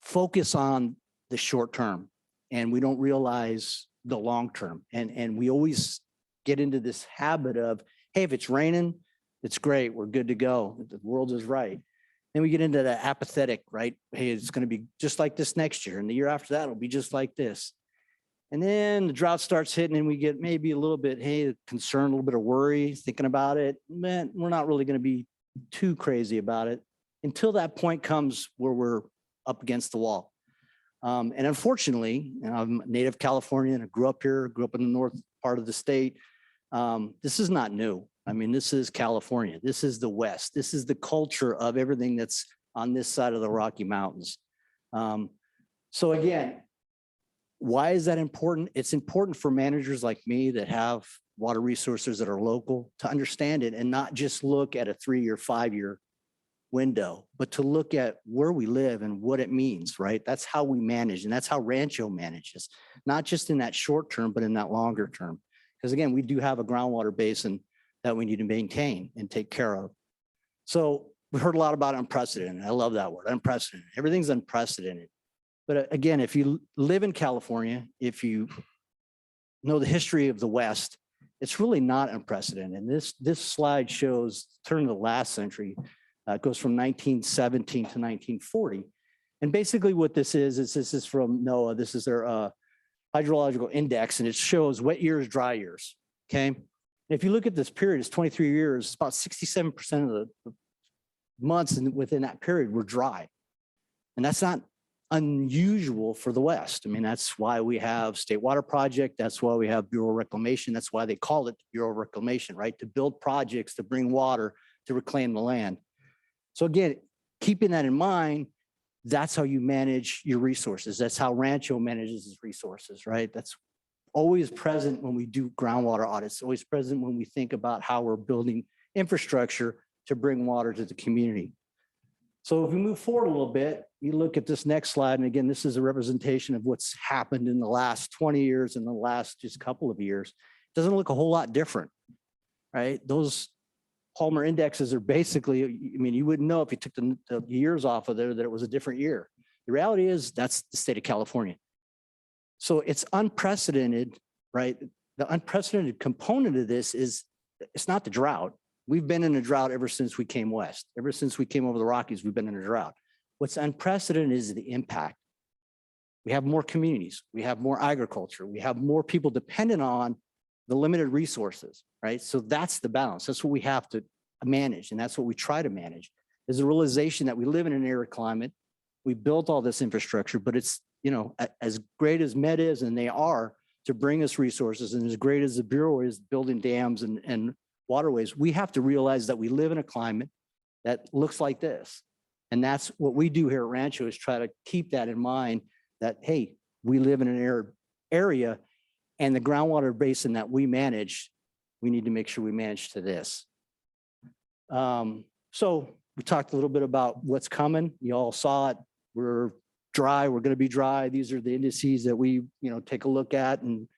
focus on the short term and we don't realize the long term. And we always get into this habit of, hey, if it's raining, it's great, we're good to go. The world is right. Then we get into the apathetic, right? Hey, it's going to be just like this next year. And the year after that, it'll be just like this. And then the drought starts hitting and we get maybe a little bit, hey, concern, a little bit of worry, thinking about it. Man, we're not really going to be too crazy about it until that point comes where we're up against the wall. And unfortunately, I'm a native Californian. I grew up here, grew up in the north part of the state. This is not new. I mean, this is California. This is the West. This is the culture of everything that's on this side of the Rocky Mountains. So again, why is that important? It's important for managers like me that have water resources that are local to understand it and not just look at a 3-year, 5-year window, but to look at where we live and what it means, right? That's how we manage, and that's how Rancho manages, not just in that short term, but in that longer term. Because again, we do have a groundwater basin that we need to maintain and take care of. So we heard a lot about unprecedented. I love that word, unprecedented. Everything's unprecedented. But again, if you live in California, if you know the history of the West, it's really not unprecedented. And this slide shows turn of the last century. It goes from 1917 to 1940. And basically what this is this is from NOAA. This is their hydrological index, and it shows wet years, dry years. Okay. And if you look at this period, it's 23 years, about 67% of the months within that period were dry. And that's not unusual for the West. I mean, that's why we have State Water Project. That's why we have Bureau of Reclamation. That's why they call it Bureau of Reclamation, right? To build projects to bring water to reclaim the land. So again, keeping that in mind, that's how you manage your resources. That's how Rancho manages its resources, right? That's always present when we do groundwater audits, always present when we think about how we're building infrastructure to bring water to the community. So if we move forward a little bit, you look at this next slide, and again, this is a representation of what's happened in the last 20 years and the last just couple of years. It doesn't look a whole lot different, right? Those Palmer indexes are basically, I mean, you wouldn't know if you took the years off of there that it was a different year. The reality is that's the state of California. So it's unprecedented, right? The unprecedented component of this is it's not the drought. We've been in a drought ever since we came west. Ever since we came over the Rockies, we've been in a drought. What's unprecedented is the impact. We have more communities. We have more agriculture. We have more people dependent on the limited resources, right? So that's the balance. That's what we have to manage. And that's what we try to manage is the realization that we live in an arid climate. We built all this infrastructure, but it's, you know, as great as Met is, and they are to bring us resources, and as great as the Bureau is building dams and waterways, we have to realize that we live in a climate that looks like this. And that's what we do here at Rancho is try to keep that in mind that, hey, we live in an arid area and the groundwater basin that we manage, we need to make sure we manage to this. So we talked a little bit about what's coming. You all saw it. We're dry. We're going to be dry. These are the indices that we, you know, take a look at and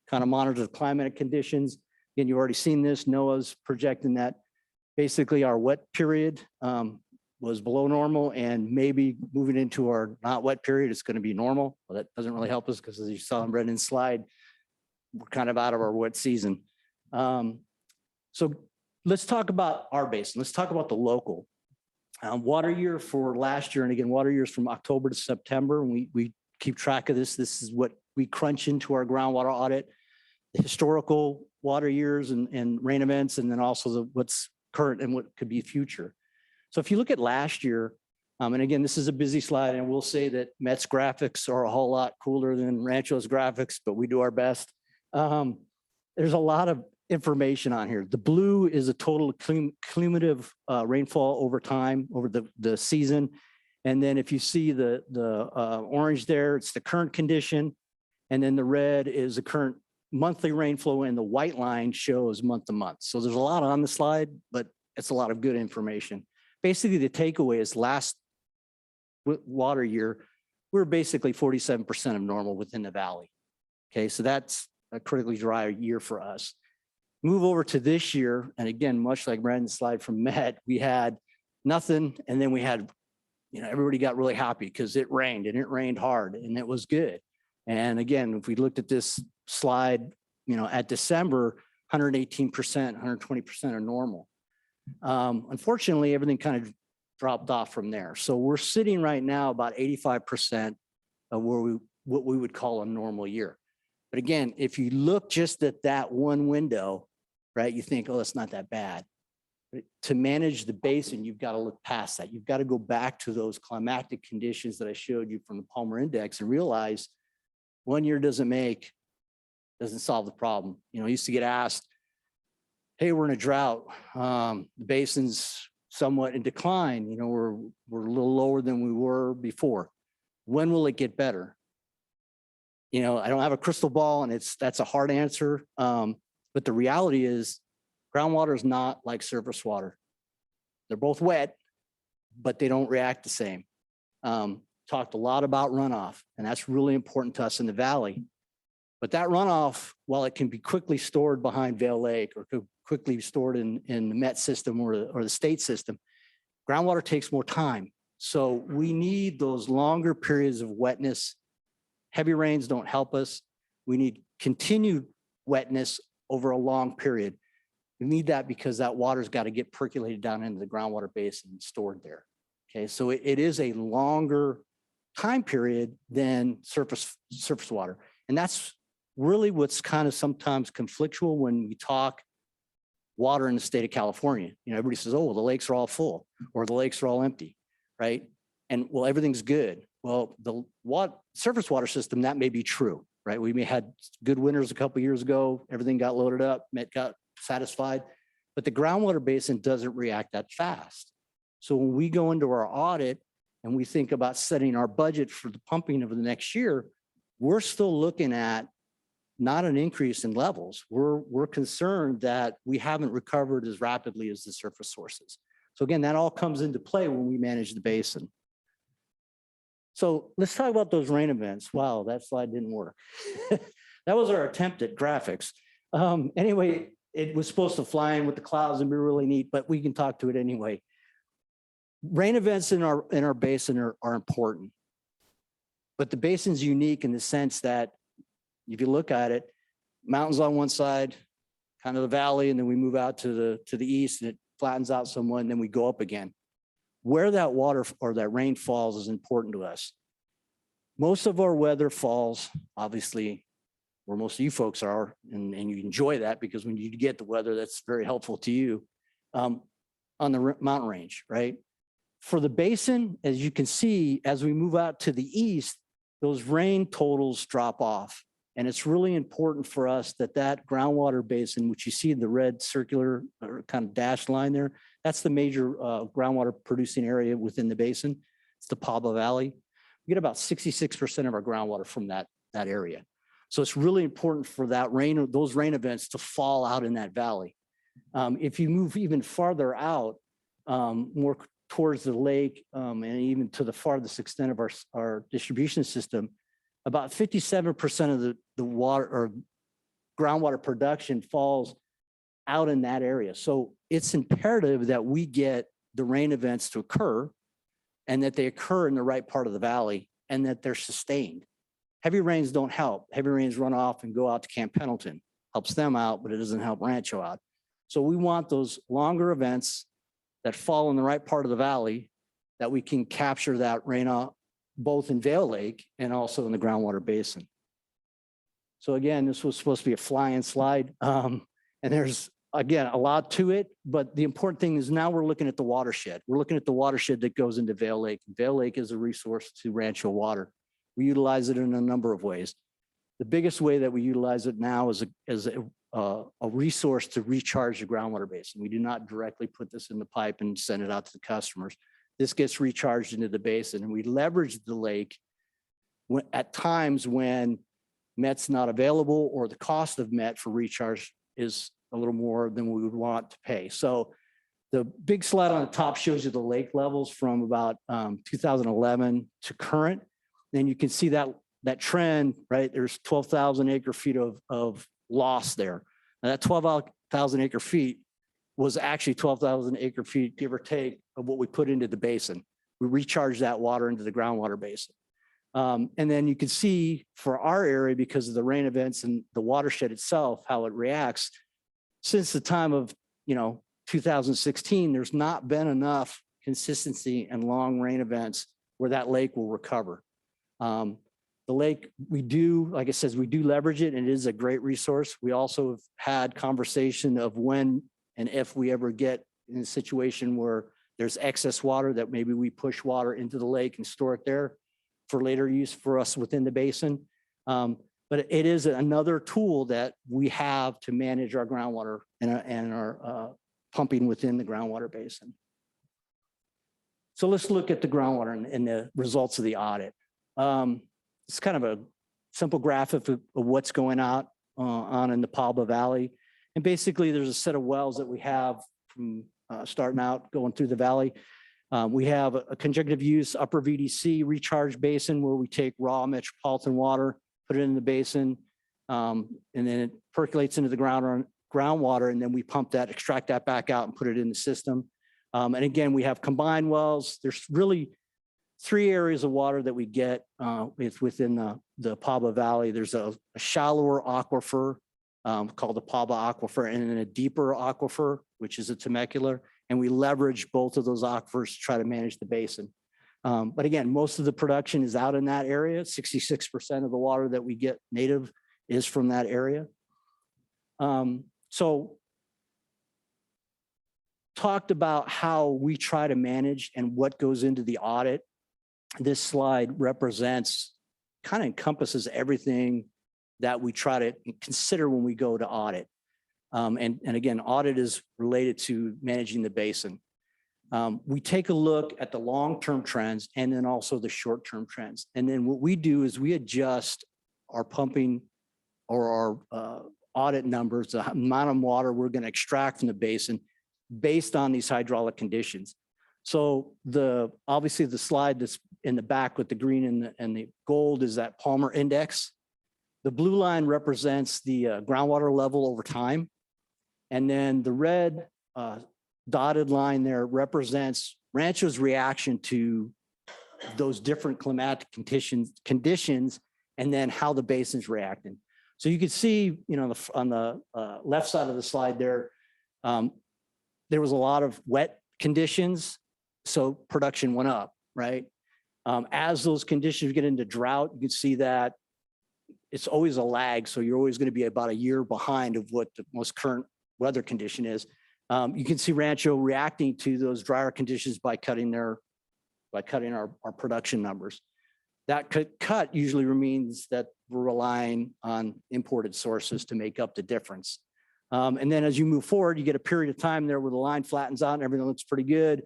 kind of monitor the climatic conditions. Again, you've already seen this. NOAA's projecting that basically our wet period was below normal, and maybe moving into our not wet period, it's going to be normal. Well, that doesn't really help us because as you saw in Brandon's slide, we're kind of out of our wet season. So let's talk about our basin. Let's talk about the local. Water year for last year, and again, water years from October to September. And we keep track of this. This is what we crunch into our groundwater audit, the historical water years and rain events, and then also what's current and what could be future. So if you look at last year, and again, this is a busy slide, and we'll say that Met's graphics are a whole lot cooler than Rancho's graphics, but we do our best. There's a lot of information on here. The blue is a total cumulative rainfall over time, over the season. And then if you see the orange there, it's the current condition. And then the red is the current monthly rainflow, and the white line shows month to month. So there's a lot on the slide, but it's a lot of good information. Basically, the takeaway is last water year, we're basically 47% of normal within the valley. Okay, so that's a critically dry year for us. Move over to this year, and again, much like Brandon's slide from Met, we had nothing, and then we had, you know, everybody got really happy because it rained, and it rained hard, and it was good. And again, if we looked at this slide, you know, at December, 118%, 120% are normal. Unfortunately, everything kind of dropped off from there. So we're sitting right now about 85% of what we would call a normal year. But again, if you look just at that one window, right, you think, oh, it's not that bad. But to manage the basin, you've got to look past that. You've got to go back to those climatic conditions that I showed you from the Palmer Index and realize 1 year doesn't solve the problem. You know, I used to get asked, hey, we're in a drought. The basin's somewhat in decline. You know, we're a little lower than we were before. When will it get better? You know, I don't have a crystal ball, and that's a hard answer. But the reality is groundwater is not like surface water. They're both wet, but they don't react the same. Talked a lot about runoff, and that's really important to us in the valley. But that runoff, while it can be quickly stored behind Vail Lake or could quickly be stored in the Met system or the state system, groundwater takes more time. So we need those longer periods of wetness. Heavy rains don't help us. We need continued wetness over a long period. We need that because that water's got to get percolated down into the groundwater basin and stored there. Okay, so it is a longer time period than surface water. And that's really what's kind of sometimes conflictual when we talk water in the state of California. You know, everybody says, oh, well, the lakes are all full or the lakes are all empty, right? And well, everything's good. Well, the surface water system, that may be true, right? We may had good winters a couple of years ago, everything got loaded up, Met got satisfied, but the groundwater basin doesn't react that fast. So when we go into our audit and we think about setting our budget for the pumping over the next year, we're still looking at not an increase in levels. We're concerned that we haven't recovered as rapidly as the surface sources. So again, that all comes into play when we manage the basin. So let's talk about those rain events. Wow, that slide didn't work. That was our attempt at graphics. Anyway, it was supposed to fly in with the clouds and be really neat, but we can talk to it anyway. Rain events in our basin are important, but the basin's unique in the sense that if you look at it, mountains on one side, kind of the valley, and then we move out to the east and it flattens out somewhat, and then we go up again. Where that water or that rain falls is important to us. Most of our weather falls, obviously, where most of you folks are, and you enjoy that because when you get the weather, that's very helpful to you, on the mountain range, right? For the basin, as you can see, as we move out to the east, those rain totals drop off. And it's really important for us that groundwater basin, which you see the red circular or kind of dashed line there, that's the major groundwater producing area within the basin. It's the Pablo Valley. We get about 66% of our groundwater from that area. So it's really important for those rain events to fall out in that valley. If you move even farther out, more towards the lake, and even to the farthest extent of our distribution system, about 57% of the water or groundwater production falls out in that area. So it's imperative that we get the rain events to occur and that they occur in the right part of the valley and that they're sustained. Heavy rains don't help. Heavy rains run off and go out to Camp Pendleton. Helps them out, but it doesn't help Rancho out. So we want those longer events that fall in the right part of the valley that we can capture that rain out both in Vail Lake and also in the groundwater basin. So again, this was supposed to be a fly-in slide. And there's, again, a lot to it, but the important thing is now we're looking at the watershed. We're looking at the watershed that goes into Vail Lake. Vail Lake is a resource to Rancho Water. We utilize it in a number of ways. The biggest way that we utilize it now is a resource to recharge the groundwater basin. We do not directly put this in the pipe and send it out to the customers. This gets recharged into the basin, and we leverage the lake at times when Met's not available or the cost of Met for recharge is a little more than we would want to pay. So the big slide on the top shows you the lake levels from about 2011 to current. Then you can see that trend, right? There's 12,000 acre feet of loss there. Now that 12,000 acre feet was actually 12,000 acre feet, give or take, of what we put into the basin. We recharge that water into the groundwater basin. And then you can see for our area, because of the rain events and the watershed itself, how it reacts. Since the time of 2016, there's not been enough consistency and long rain events where that lake will recover. The lake, like it says, we do leverage it, and it is a great resource. We also have had conversation of when and if we ever get in a situation where there's excess water, that maybe we push water into the lake and store it there for later use for us within the basin. But it is another tool that we have to manage our groundwater and our pumping within the groundwater basin. So let's look at the groundwater and the results of the audit. It's kind of a simple graphic of what's going on in the Pablo Valley. And basically there's a set of wells that we have from starting out going through the valley. We have a conjunctive use upper VDC recharge basin where we take raw Metropolitan water, put it in the basin, and then it percolates into the groundwater, and then we pump that, extract that back out and put it in the system. And again, we have combined wells. There's really 3 areas of water that we get within the Pablo Valley. There's a shallower aquifer called the Paba Aquifer, and then a deeper aquifer, which is a Temecula. And we leverage both of those aquifers to try to manage the basin. But again, most of the production is out in that area. 66% of the water that we get native is from that area. So talked about how we try to manage and what goes into the audit. This slide represents, kind of encompasses everything that we try to consider when we go to audit. And again, audit is related to managing the basin. We take a look at the long-term trends and then also the short-term trends. And then what we do is we adjust our pumping or our audit numbers, the amount of water we're going to extract from the basin based on these hydraulic conditions. So obviously the slide that's in the back with the green and the gold is that Palmer index. The blue line represents the groundwater level over time. And then the red dotted line there represents Rancho's reaction to those different climatic conditions and then how the basin's reacting. So you can see, you know, on the left side of the slide there, there was a lot of wet conditions, so production went up, right? As those conditions get into drought, you can see that it's always a lag, so you're always going to be about a year behind of what the most current weather condition is. You can see Rancho reacting to those drier conditions by cutting our production numbers. That cut usually means that we're relying on imported sources to make up the difference. And then as you move forward, you get a period of time there where the line flattens out and everything looks pretty good.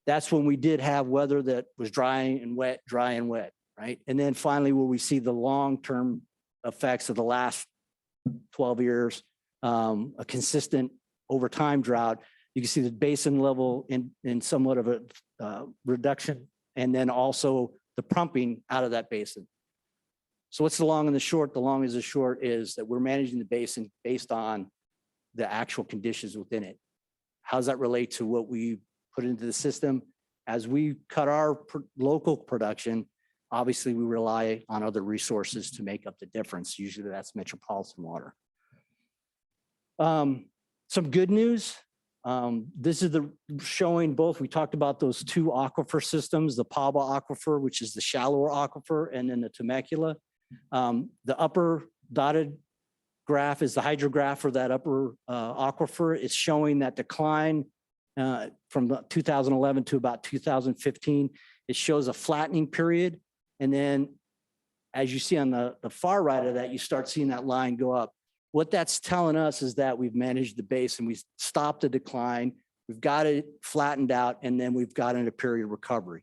That's when we did have weather that was dry and wet, right? And then finally, where we see the long-term effects of the last 12 years, a consistent over time drought, you can see the basin level in somewhat of a reduction, and then also the pumping out of that basin. So what's the long and the short? The long and the short is that we're managing the basin based on the actual conditions within it. How does that relate to what we put into the system? As we cut our local production, obviously we rely on other resources to make up the difference. Usually that's Metropolitan water. Some good news. This is showing both. We talked about those two aquifer systems, the Paba aquifer, which is the shallower aquifer, and then the Temecula. The upper dotted graph is the hydrograph for that upper aquifer. It's showing that decline from 2011 to about 2015. It shows a flattening period. And then as you see on the far right of that, you start seeing that line go up. What that's telling us is that we've managed the basin, we stopped the decline, we've got it flattened out, and then we've got in a period of recovery.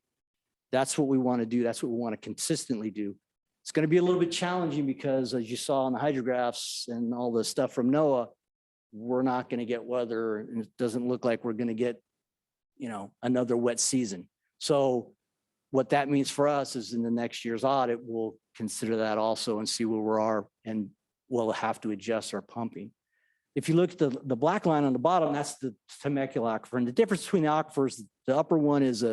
That's what we want to do. That's what we want to consistently do. It's going to be a little bit challenging because, as you saw on the hydrographs and all the stuff from NOAA, we're not going to get weather, and it doesn't look like we're going to get, you know, another wet season. So what that means for us is in the next year's audit, we'll consider that also and see where we are, and we'll have to adjust our pumping. If you look at the black line on the bottom, that's the Temecula aquifer. And the difference between the aquifers, the upper one is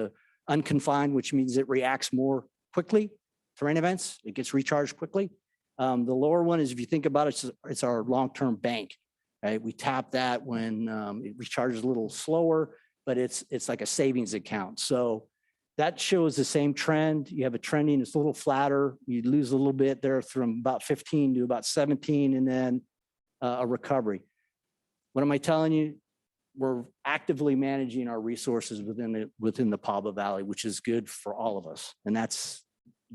unconfined, which means it reacts more quickly to rain events. It gets recharged quickly. The lower one is, if you think about it, it's our long-term bank, right? We tap that when it recharges a little slower, but it's like a savings account. So that shows the same trend. You have a trending, it's a little flatter. You lose a little bit there from about 15 to about 17, and then a recovery. What am I telling you? We're actively managing our resources within the Paba Valley, which is good for all of us. And that's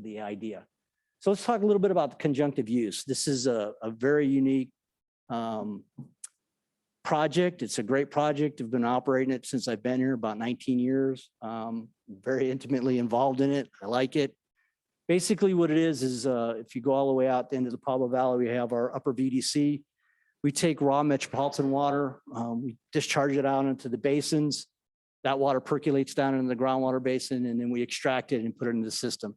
the idea. So let's talk a little bit about the conjunctive use. This is a very unique project. It's a great project. I've been operating it since I've been here, about 19 years. Very intimately involved in it. I like it. Basically what it is if you go all the way out into the Pablo Valley, we have our upper VDC. We take raw Metropolitan water, we discharge it out into the basins. That water percolates down into the groundwater basin, and then we extract it and put it into the system.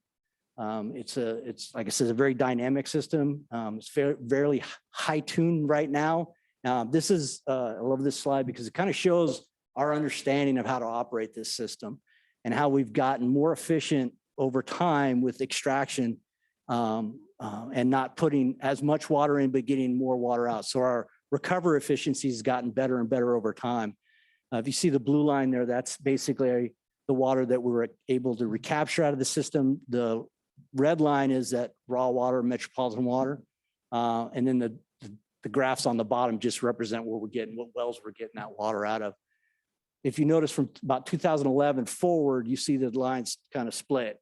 It's like I said, a very dynamic system. It's fairly high tuned right now. I love this slide because it kind of shows our understanding of how to operate this system and how we've gotten more efficient over time with extraction. and not putting as much water in, but getting more water out. So our recovery efficiency has gotten better and better over time. If you see the blue line there, that's basically the water that we were able to recapture out of the system. The red line is that raw water, Metropolitan water. And then the graphs on the bottom just represent where we're getting, what wells we're getting that water out of. If you notice from about 2011 forward, you see the lines kind of split.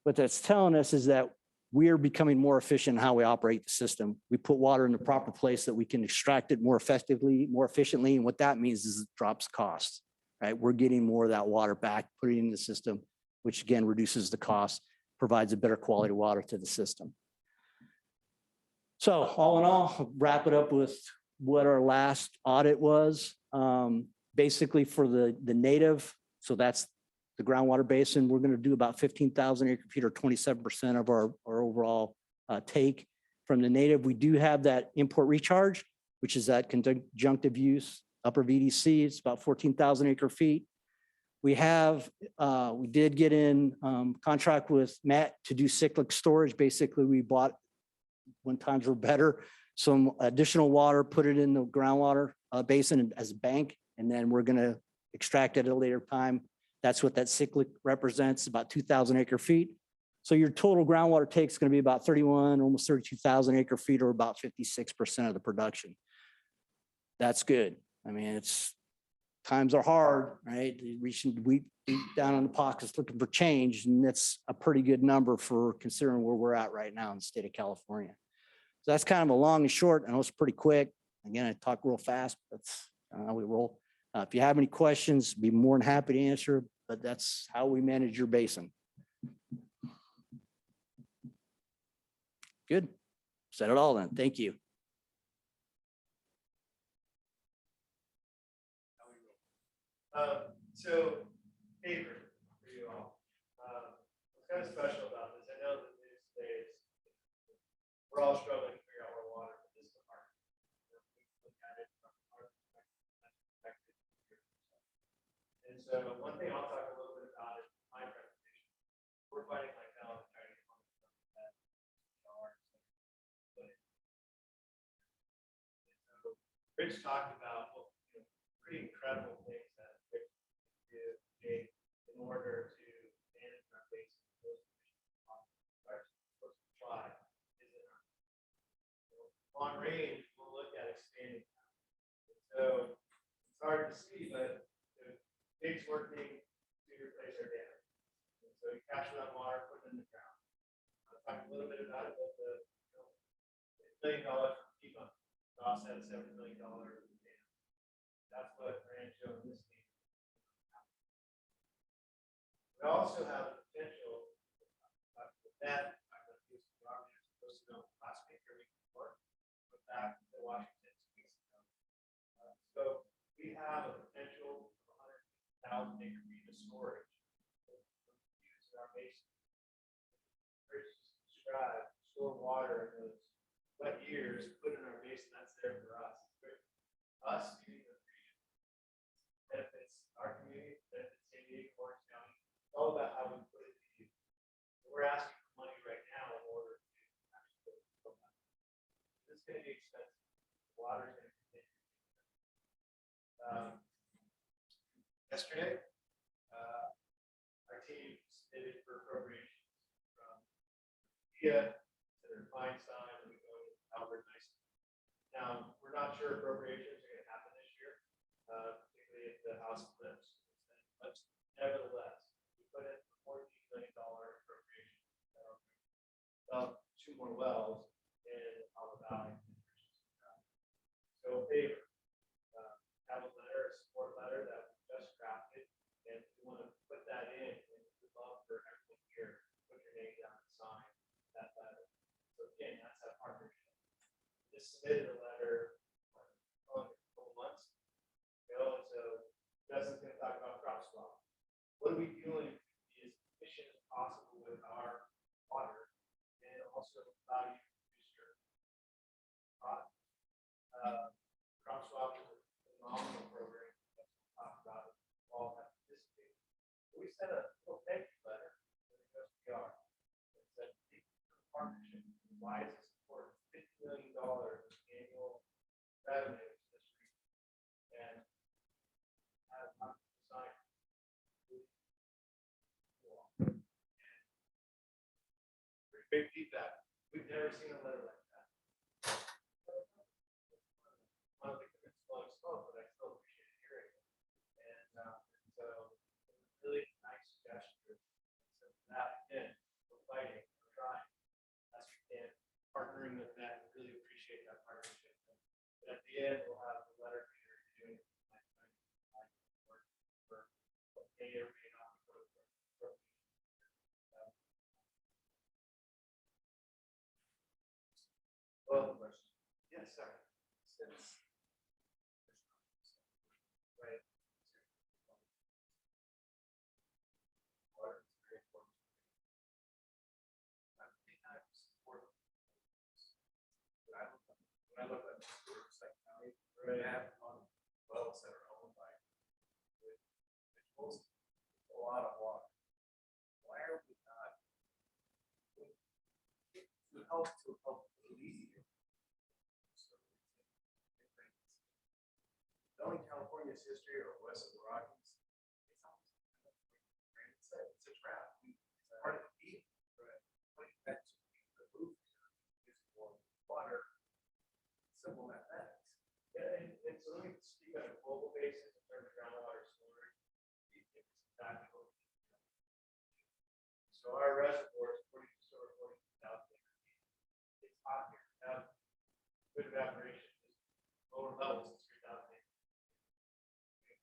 What that's telling us is that we are becoming more efficient in how we operate the system. We put water in the proper place that we can extract it more effectively, more efficiently. And what that means is it drops costs, right? We're getting more of that water back, putting it in the system, which again reduces the cost, provides a better quality water to the system. So all in all, I'll wrap it up with what our last audit was. Basically for the native, so that's the groundwater basin, we're going to do about 15,000 acre feet or 27% of our overall take. From the native, we do have that import recharge, which is that conjunctive use, upper VDC, it's about 14,000 acre feet. We did get in contract with Matt to do cyclic storage. Basically, we bought, when times were better, some additional water, put it in the groundwater basin as a bank, and then we're going to extract it at a later time. That's what that cyclic represents, about 2,000 acre feet. So your total groundwater take is going to be about 31, almost 32,000 acre feet, or about 56% of the production. That's good. I mean, times are hard, right? Reaching deep down in the pockets looking for change, and that's a pretty good number for considering where we're at right now in the state of California. So that's kind of a long and short. I know it's pretty quick. Again, I talk real fast, but that's how we roll. If you have any questions, be more than happy to answer, but that's how we manage your basin. Good. Said it all then. Thank you. So, favorite for you all. What's kind of special about this? I know that these days we're all struggling to figure out where water is the market. We look at it from our perspective. And so, one thing I'll talk a little bit about is my presentation. We're fighting like hell to try to get money from that. So, Rich talked about pretty incredible things that Rich can do in order to manage our basin. Try is in our long range. We'll look at expanding. So it's hard to see, but the big's working to replace our dam. And so you capture that water, put it in the ground. I'll talk a little bit about it, but the $1 million for FEMA to offset a $7 million dam. That's what Rancho and this team. We also have the potential with that. I'm going to use the argument supposed to know last week or week before, but back to Washington 2 weeks ago. So we have a potential of 100,000 acre feet of storage. Use our basin. Rich described store water in those wet years, put in our basin. That's there for us. Us being the region benefits our community, benefits San Diego, Orange County. It's all about how we put it to use. So we're asking for money right now in order to actually put it. This is going to be expensive. Water is going to continue. Yesterday, our team submitted for appropriations from Senator Feinstein, and we go to Albert Nice. Now, we're not sure appropriations are going to happen this year, particularly if the House flips. But nevertheless, we put in a $14 million appropriation. Two more wells in Alva Valley. So, favor. Have a letter, a support letter that we just drafted, and we want to put that in, and we'd love for everyone here to put your name down and sign that letter. So again, that's that partnership. Just submitted a letter a couple months ago, and so Justin's going to talk about crop swap. What are we doing to be as efficient as possible with our water, and also allow you to produce your product? Crop swap is a phenomenal program that we'll talk about. All have participated. We sent a little thank you letter to the USDR. It said, thank you for the partnership. Why great feedback. We've never seen a letter like that. I don't think it's blowing smoke, but I still appreciate hearing it. And so really nice gesture. So that again, we're fighting, we're trying, as we can, partnering with that, and really appreciate that partnership. But at the end, we'll have the letter here doing for may or may not go for. Well, yes, sir. Since right. Water is very important. I think I support. When I look at the groups like county, where they have on wells that are owned by individuals, a lot of water. Why are we not to help alleviate? Knowing California's history or west of the Rockies, it's almost it's a trap. It's part of the deal. Right. Putting that to the roof is more water, simple mathematics. Yeah, and so let me speak on a global basis in terms of groundwater storage. So our reservoirs, 40 to 40,000 acres. It's hot here. Now, good evaporation is lower levels than 3,000 acres.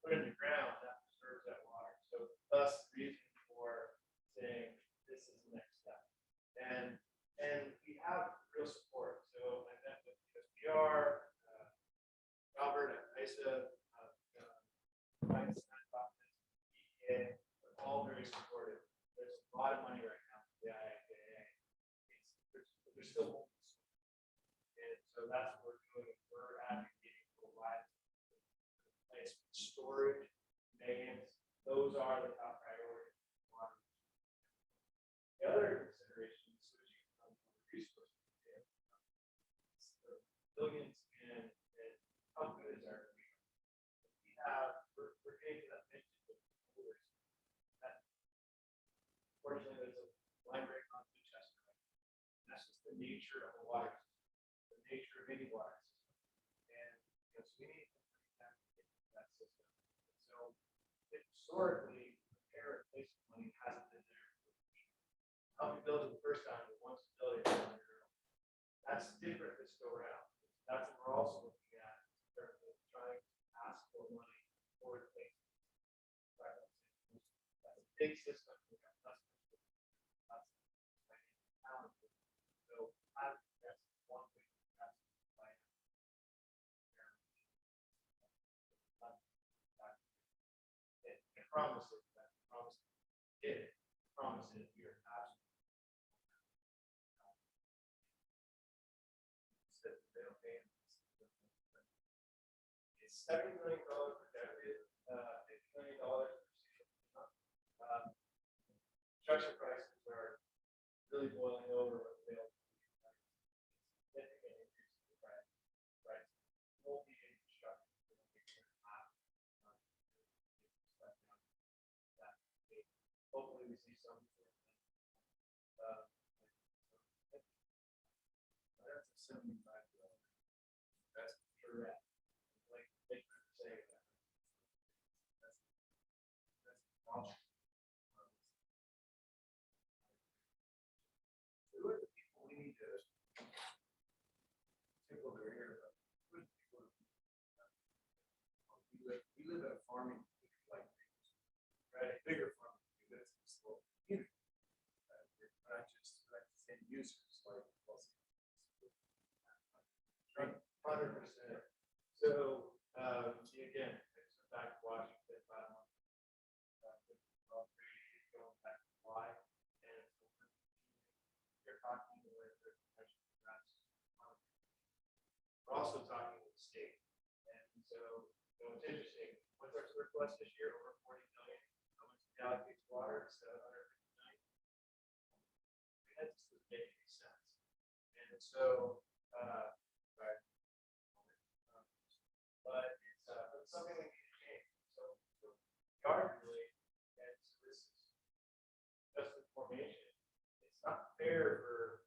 Put in the ground, that preserves that water. So thus the reason for saying this is the next step. And we have real support. So I met with USBR, Robert at ISA, EPA, they're all very supportive. There's a lot of money right now for the IIJA. There's still hope. And so that's what we're doing. We're advocating for wide place storage, maintenance, those are the top priorities. The other consideration is switching from resources to billions and how good is our we have we're getting to that mission with holders. Fortunately, there's a line break on the chest. That's just the nature of the water system, the nature of any water system. And so we need that system. So historically, repair and replacement money hasn't been there. How we build it the first time, but once you build it, that's different this go around. That's what we're also looking at in terms of trying to ask for money for replacement. That's a big system. So I think that's one thing that's like I promise it. That promise it. Promise it. We are absolutely. It's $70 million projected, $50 million per season. Construction prices are really boiling over with sales. Significant increase in the price. Won't be in construction. Hopefully we see some. That's a 75. That's correct. Like they say that. That's awesome. Who are the people we need to take a look here? Who are the people we live at a farming like right, a bigger farming that's slow community. Not just end users like 100%. So again, it's back to Washington, going back to why, and you're talking with the professional reps. We're also talking with the state, and so it's interesting. What's our surplus this year? Over 40 million. How much we allocate to water? 750 million. That just doesn't make any sense. And so, right. But it's something we need to change. So we are really, and so this is just information. It's not fair for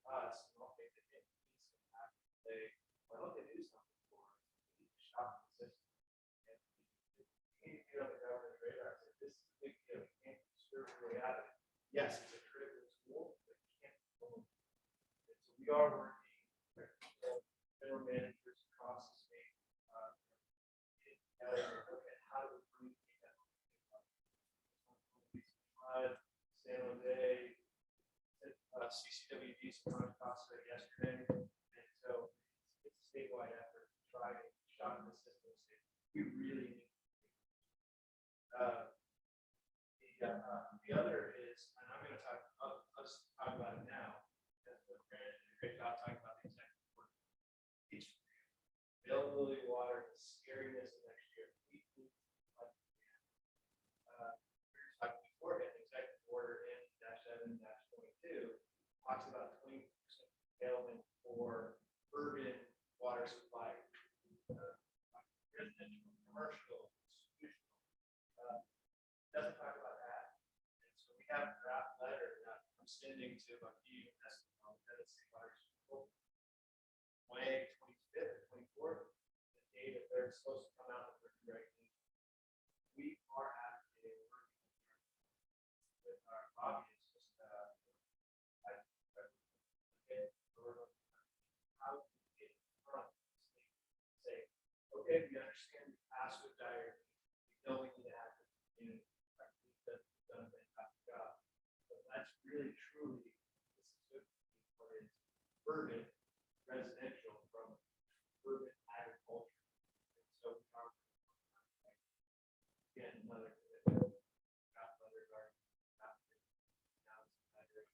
think, you know, you can't serve your way out of it. Yes, it's a critical tool, but you can't. And so we are working with general managers across the state. Look at how to improve that. San Jose, CCWD, some Costa yesterday, and so it's a statewide effort to try and shot in the system. We really need. The other is, and I'm going to talk. Let's talk about it now. That's what Brandon did a great job talking about the executive order. It's availability of water, the scariness of next year. We need like beforehand, executive order N-7-22 talks about 20% curtailment for urban water supply, residential, commercial, institutional. Doesn't talk about that. And so we have a draft letter that I'm sending to my key investment that is May 25th, 24th, the day that they're supposed to come out with their regulation. We are advocating with our lobbyists, how to get in front of the state and say, okay, we understand the passive dire, we know we need to have this community. We've done a fantastic job. But that's really truly what is urban residential from urban agriculture. And so we are again another commitment. Got another garden. Now it's another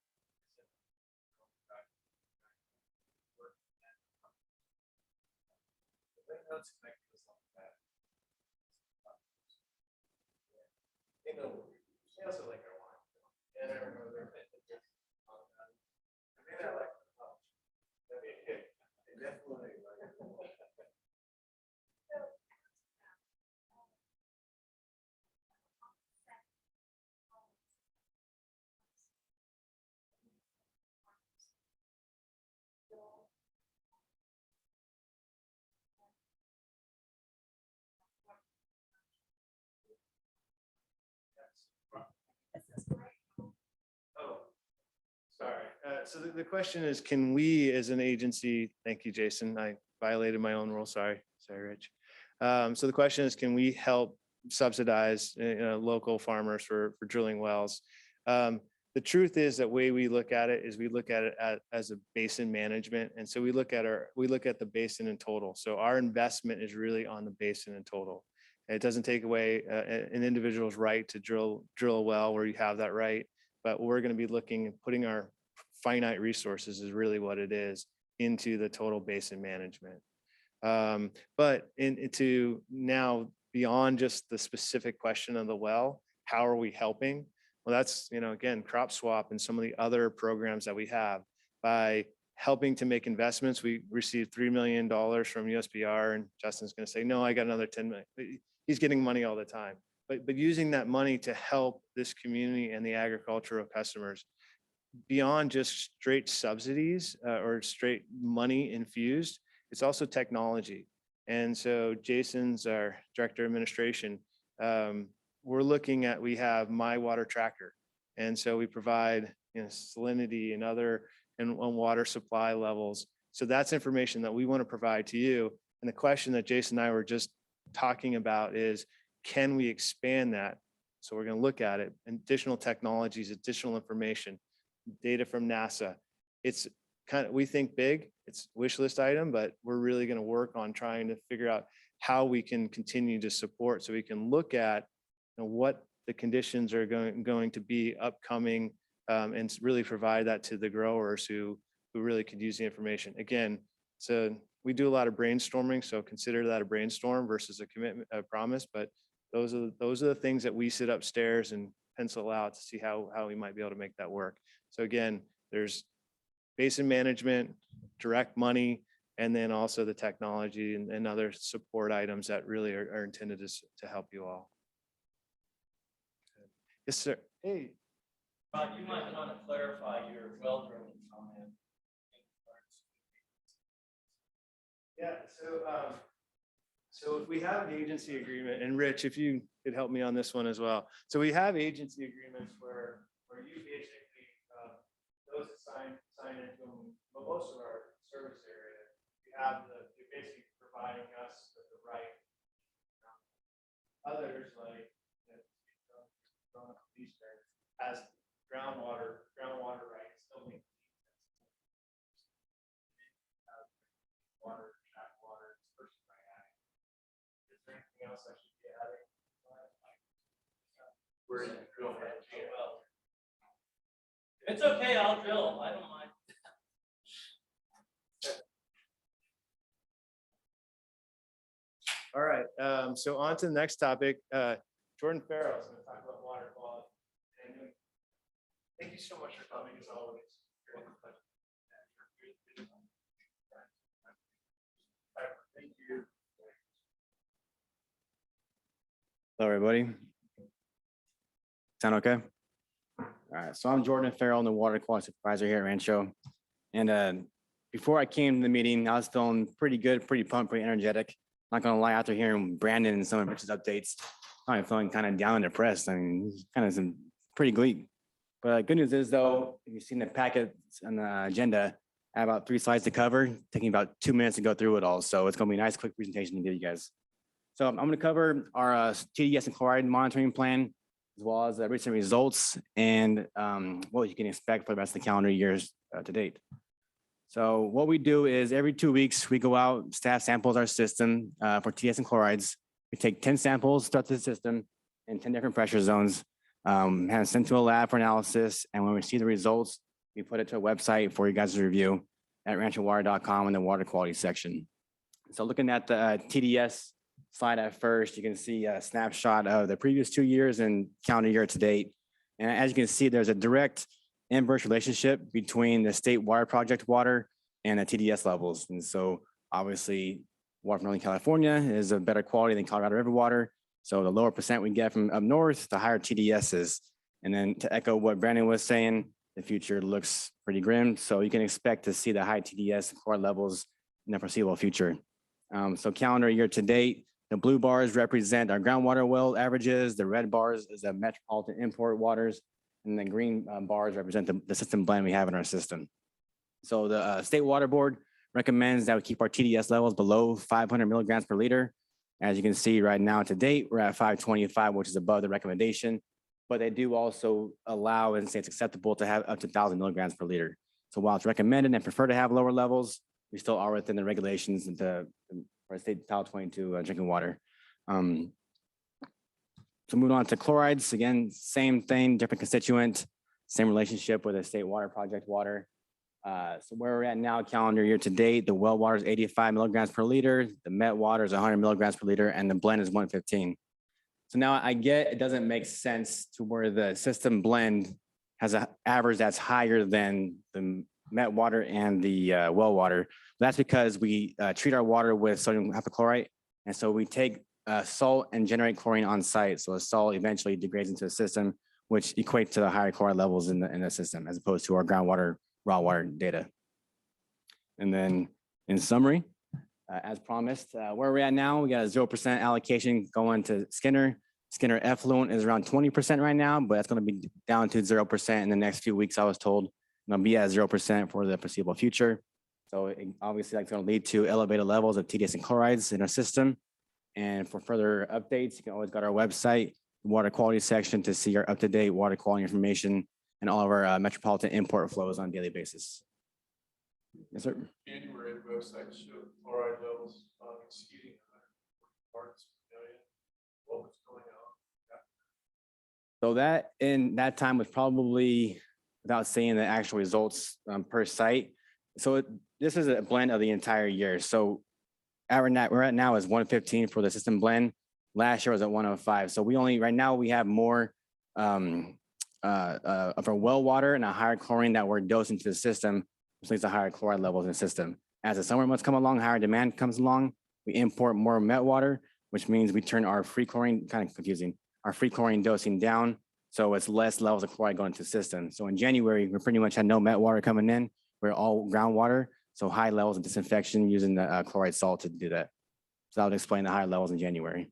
notes connected to something that they know they also like our wine. And I remember their maybe I like the pub. They definitely like it. Oh, sorry. So the question is, can we as an agency, thank you, Jason, I violated my own rule, sorry, Rich. So the question is, can we help subsidize local farmers for drilling wells? The truth is that way we look at it is we look at it as a basin management. And so we look at the basin in total. So our investment is really on the basin in total. It doesn't take away an individual's right to drill a well where you have that right, but we're going to be looking and putting our finite resources is really what it is into the total basin management. But into now beyond just the specific question of the well, how are we helping? Well, that's, again, crop swap and some of the other programs that we have by helping to make investments. We received $3 million from USBR, and Justin's going to say, no, I got another 10 million. He's getting money all the time, but using that money to help this community and the agricultural customers beyond just straight subsidies or straight money infused, it's also technology. And so Jason's our director of administration. We're looking at, we have My Water Tracker. And so we provide salinity and other and water supply levels. So that's information that we want to provide to you. And the question that Jason and I were just talking about is, can we expand that? So we're going to look at it, additional technologies, additional information, data from NASA. It's kind of, we think big, it's a wish list item, but we're really going to work on trying to figure out how we can continue to support so we can look at what the conditions are going to be upcoming and really provide that to the growers who really could use the information. Again, so we do a lot of brainstorming, so consider that a brainstorm versus a commitment, a promise, but those are the things that we sit upstairs and pencil out to see how we might be able to make that work. So again, there's basin management, direct money, and then also the technology and other support items that really are intended to help you all. Yes, sir. Hey. Ron, you might want to clarify your well drilling comment. Yeah, so if we have the agency agreement, and Rich, if you could help me on this one as well. So we have agency agreements where you basically, those that sign into them, but most of our service area, you're basically providing us with the right. Others like, as groundwater rights still need water, tap water, dispersed by adding. Is there anything else I should be adding? Where you drill that well. If it's okay, I'll drill. I don't mind. All right, so on to the next topic. Jordan Farrell is going to talk about water quality. And thank you so much for coming as always. Thank you. Hello, everybody. Sound okay? All right, so I'm Jordan Farrell, I'm the water quality supervisor here at Rancho. And before I came to the meeting, I was feeling pretty good, pretty pumped, pretty energetic. Not gonna lie, after hearing Brandon and some of Rich's updates, I'm feeling kind of down and depressed. I mean, kind of some pretty bleak. But good news is though, if you've seen the packet on the agenda, I have about 3 slides to cover, taking about 2 minutes to go through it all. So it's gonna be a nice, quick presentation to give you guys. So I'm gonna cover our TDS and chloride monitoring plan, as well as the recent results and what you can expect for the rest of the calendar years to date. So what we do is every 2 weeks, we go out, staff samples our system for TDS and chlorides. We take 10 samples throughout the system in 10 different pressure zones, have it sent to a lab for analysis. And when we see the results, we put it to a website for you guys to review at ranchowater.com in the water quality section. So looking at the TDS slide at first, you can see a snapshot of the previous 2 years and calendar year to date. And as you can see, there's a direct inverse relationship between the state water project water and the TDS levels. And so obviously water from Northern California is of better quality than Colorado River water. So the lower percent we get from up north, the higher TDS is. And then to echo what Brandon was saying, the future looks pretty grim. So you can expect to see the high TDS and chloride levels in the foreseeable future. So calendar year to date, the blue bars represent our groundwater well averages. The red bars is the metropolitan import waters. And the green bars represent the system blend we have in our system. So the State Water Board recommends that we keep our TDS levels below 500 milligrams per liter. As you can see right now to date, we're at 525, which is above the recommendation. But they do also allow and say it's acceptable to have up to 1,000 milligrams per liter. So while it's recommended and prefer to have lower levels, we still are within the regulations for State Title 22 drinking water. So moving on to chlorides, again, same thing, different constituent, same relationship with the state water project water. So where we're at now, calendar year to date, the well water is 85 milligrams per liter, the met water is 100 milligrams per liter, and the blend is 115. So now I get it doesn't make sense to where the system blend has an average that's higher than the met water and the well water. That's because we treat our water with sodium hypochlorite. And so we take salt and generate chlorine on site. So the salt eventually degrades into the system, which equates to the higher chloride levels in the system, as opposed to our groundwater, raw water data. And then in summary, as promised, where we're at now, we got a 0% allocation going to Skinner. Skinner effluent is around 20% right now, but that's going to be down to 0% in the next few weeks, I was told. It'll be at 0% for the foreseeable future. So obviously that's going to lead to elevated levels of TDS and chlorides in our system. And for further updates, you can always go to our website, water quality section, to see our up-to-date water quality information and all of our metropolitan import flows on a daily basis. Yes, sir. January, the website showed chloride levels exceeding 100 parts per million. What was going on? So that in that time was probably, without saying the actual results per site. So this is a blend of the entire year. So we're at now is 115 for the system blend. Last year was at 105. So we only, right now we have more of our well water and a higher chlorine that we're dosing to the system, which leads to higher chloride levels in the system. As the summer months come along, higher demand comes along, we import more met water, which means we turn our free chlorine, kind of confusing, our free chlorine dosing down. So it's less levels of chloride going into the system. So in January, we pretty much had no met water coming in. We're all groundwater. So high levels of disinfection using the chloride salt to do that. So that would explain the higher levels in January.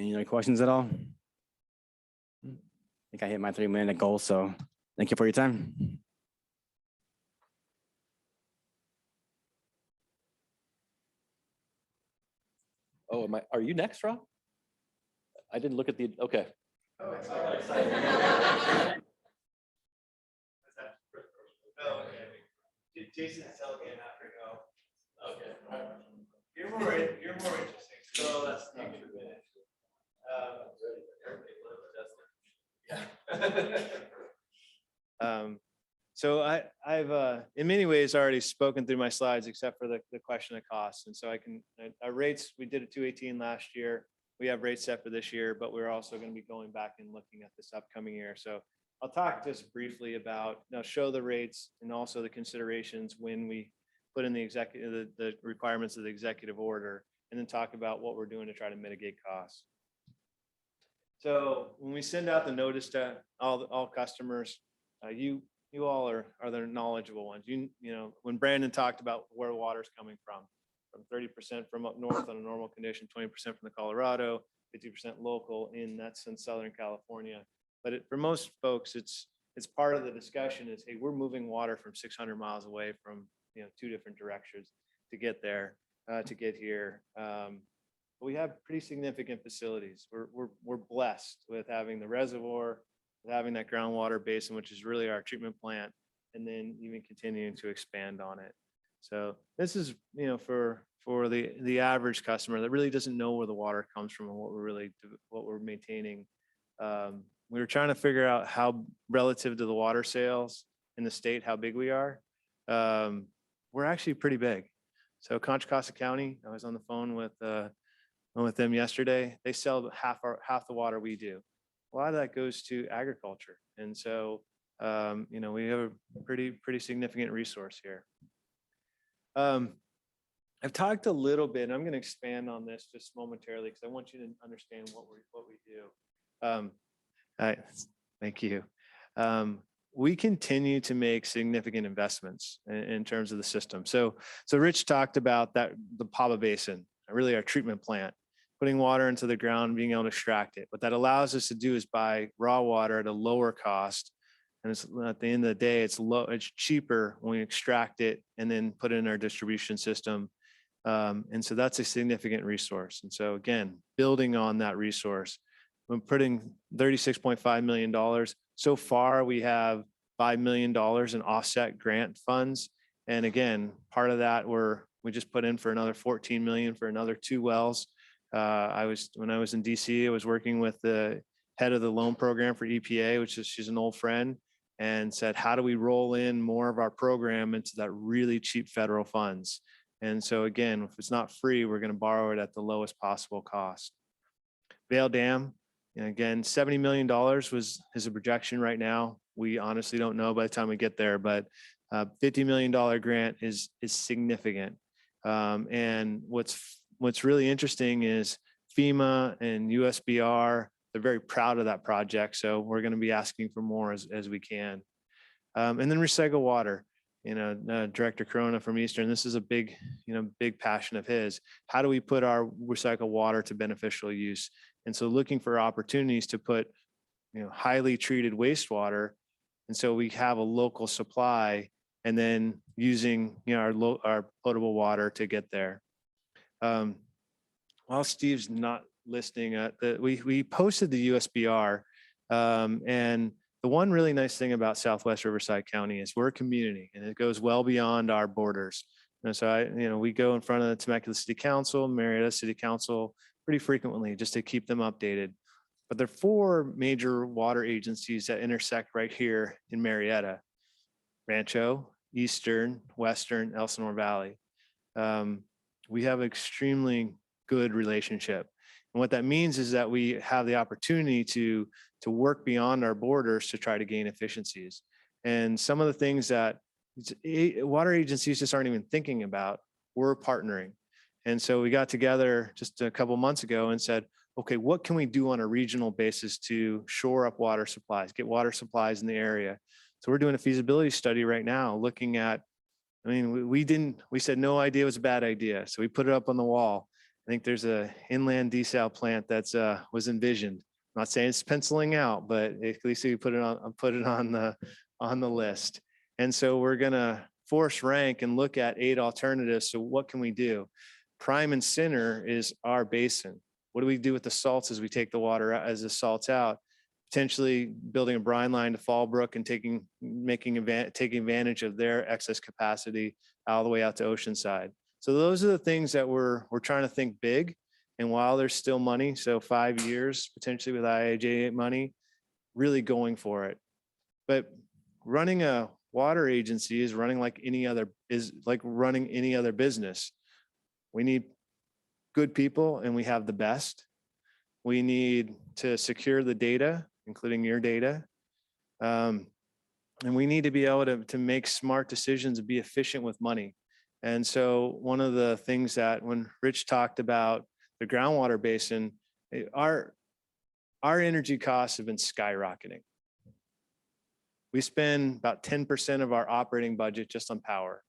Any other questions at all? I think I hit my 3-minute goal, so thank you for your time. Oh, are you next, Rob? I didn't look at the, okay. Jason's telling me after go. Okay. You're more interesting. So that's not true. So I've in many ways already spoken through my slides, except for the question of costs. And so our rates, we did a 218 last year. We have rates set for this year, but we're also going to be going back and looking at this upcoming year. So I'll talk just briefly about, show the rates and also the considerations when we put in the requirements of the executive order, and then talk about what we're doing to try to mitigate costs. So when we send out the notice to all customers, you all are the knowledgeable ones. When Brandon talked about where water's coming from 30% from up north on a normal condition, 20% from the Colorado, 50% local, that's in Southern California. But for most folks, it's part of the discussion is, hey, we're moving water from 600 miles away from 2 different directions to get there, to get here. We have pretty significant facilities. We're blessed with having the reservoir, with having that groundwater basin, which is really our treatment plant, and then even continuing to expand on it. So this is, for the average customer that really doesn't know where the water comes from and what we're maintaining. We were trying to figure out how relative to the water sales in the state, how big we are. We're actually pretty big. So Contra Costa County, I was on the phone with them yesterday. They sell half the water we do. A lot of that goes to agriculture. And so, we have a pretty significant resource here. I've talked a little bit, and I'm going to expand on this just momentarily because I want you to understand what we do. Thank you. We continue to make significant investments in terms of the system. So Rich talked about the Pava Basin, really our treatment plant, putting water into the ground, being able to extract it. What that allows us to do is buy raw water at a lower cost. And at the end of the day, it's cheaper when we extract it and then put it in our distribution system. And so that's a significant resource. And so again, building on that resource, when putting $36.5 million, so far we have $5 million in offset grant funds. And again, part of that we just put in for another 14 million for another 2 wells. When I was in DC, I was working with the head of the loan program for EPA, she's an old friend, and said, how do we roll in more of our program into that really cheap federal funds? And so again, if it's not free, we're going to borrow it at the lowest possible cost. Vale Dam, again, $70 million is a projection right now. We honestly don't know by the time we get there, but $50 million grant is significant. And what's really interesting is FEMA and USBR, they're very proud of that project. So we're going to be asking for more as we can. And then recycle water. Director Corona from Eastern, this is a big passion of his. How do we put our recycled water to beneficial use? And so looking for opportunities to put, highly treated wastewater. And so we have a local supply and then using, our potable water to get there. While Steve's not listing, we posted the USBR, and the one really nice thing about Southwest Riverside County is we're a community and it goes well beyond our borders. And so we go in front of the Temecula City Council, Marietta City Council pretty frequently just to keep them updated. But there are 4 major water agencies that intersect right here in Marietta: Rancho, Eastern, Western, Elsinore Valley. We have an extremely good relationship. And what that means is that we have the opportunity to work beyond our borders to try to gain efficiencies. And some of the things that water agencies just aren't even thinking about, we're partnering. And so we got together just a couple months ago and said, okay, what can we do on a regional basis to shore up water supplies, get water supplies in the area? So we're doing a feasibility study right now looking at, we said no idea was a bad idea. So we put it up on the wall. I think there's a inland desal plant that's was envisioned. I'm not saying it's penciling out, but at least we put it on the list. And so we're gonna force rank and look at 8 alternatives. So what can we do? Prime and center is our basin. What do we do with the salts as we take the water out, as the salts out? Potentially building a brine line to Fallbrook and taking advantage of their excess capacity all the way out to Oceanside. So those are the things that we're trying to think big. And while there's still money, so 5 years potentially with IIJ money, really going for it. But running a water agency is like running any other business. We need good people, and we have the best. We need to secure the data, including your data. And we need to be able to make smart decisions and be efficient with money. And so one of the things that when Rich talked about the groundwater basin, our energy costs have been skyrocketing. We spend about 10% of our operating budget just on power.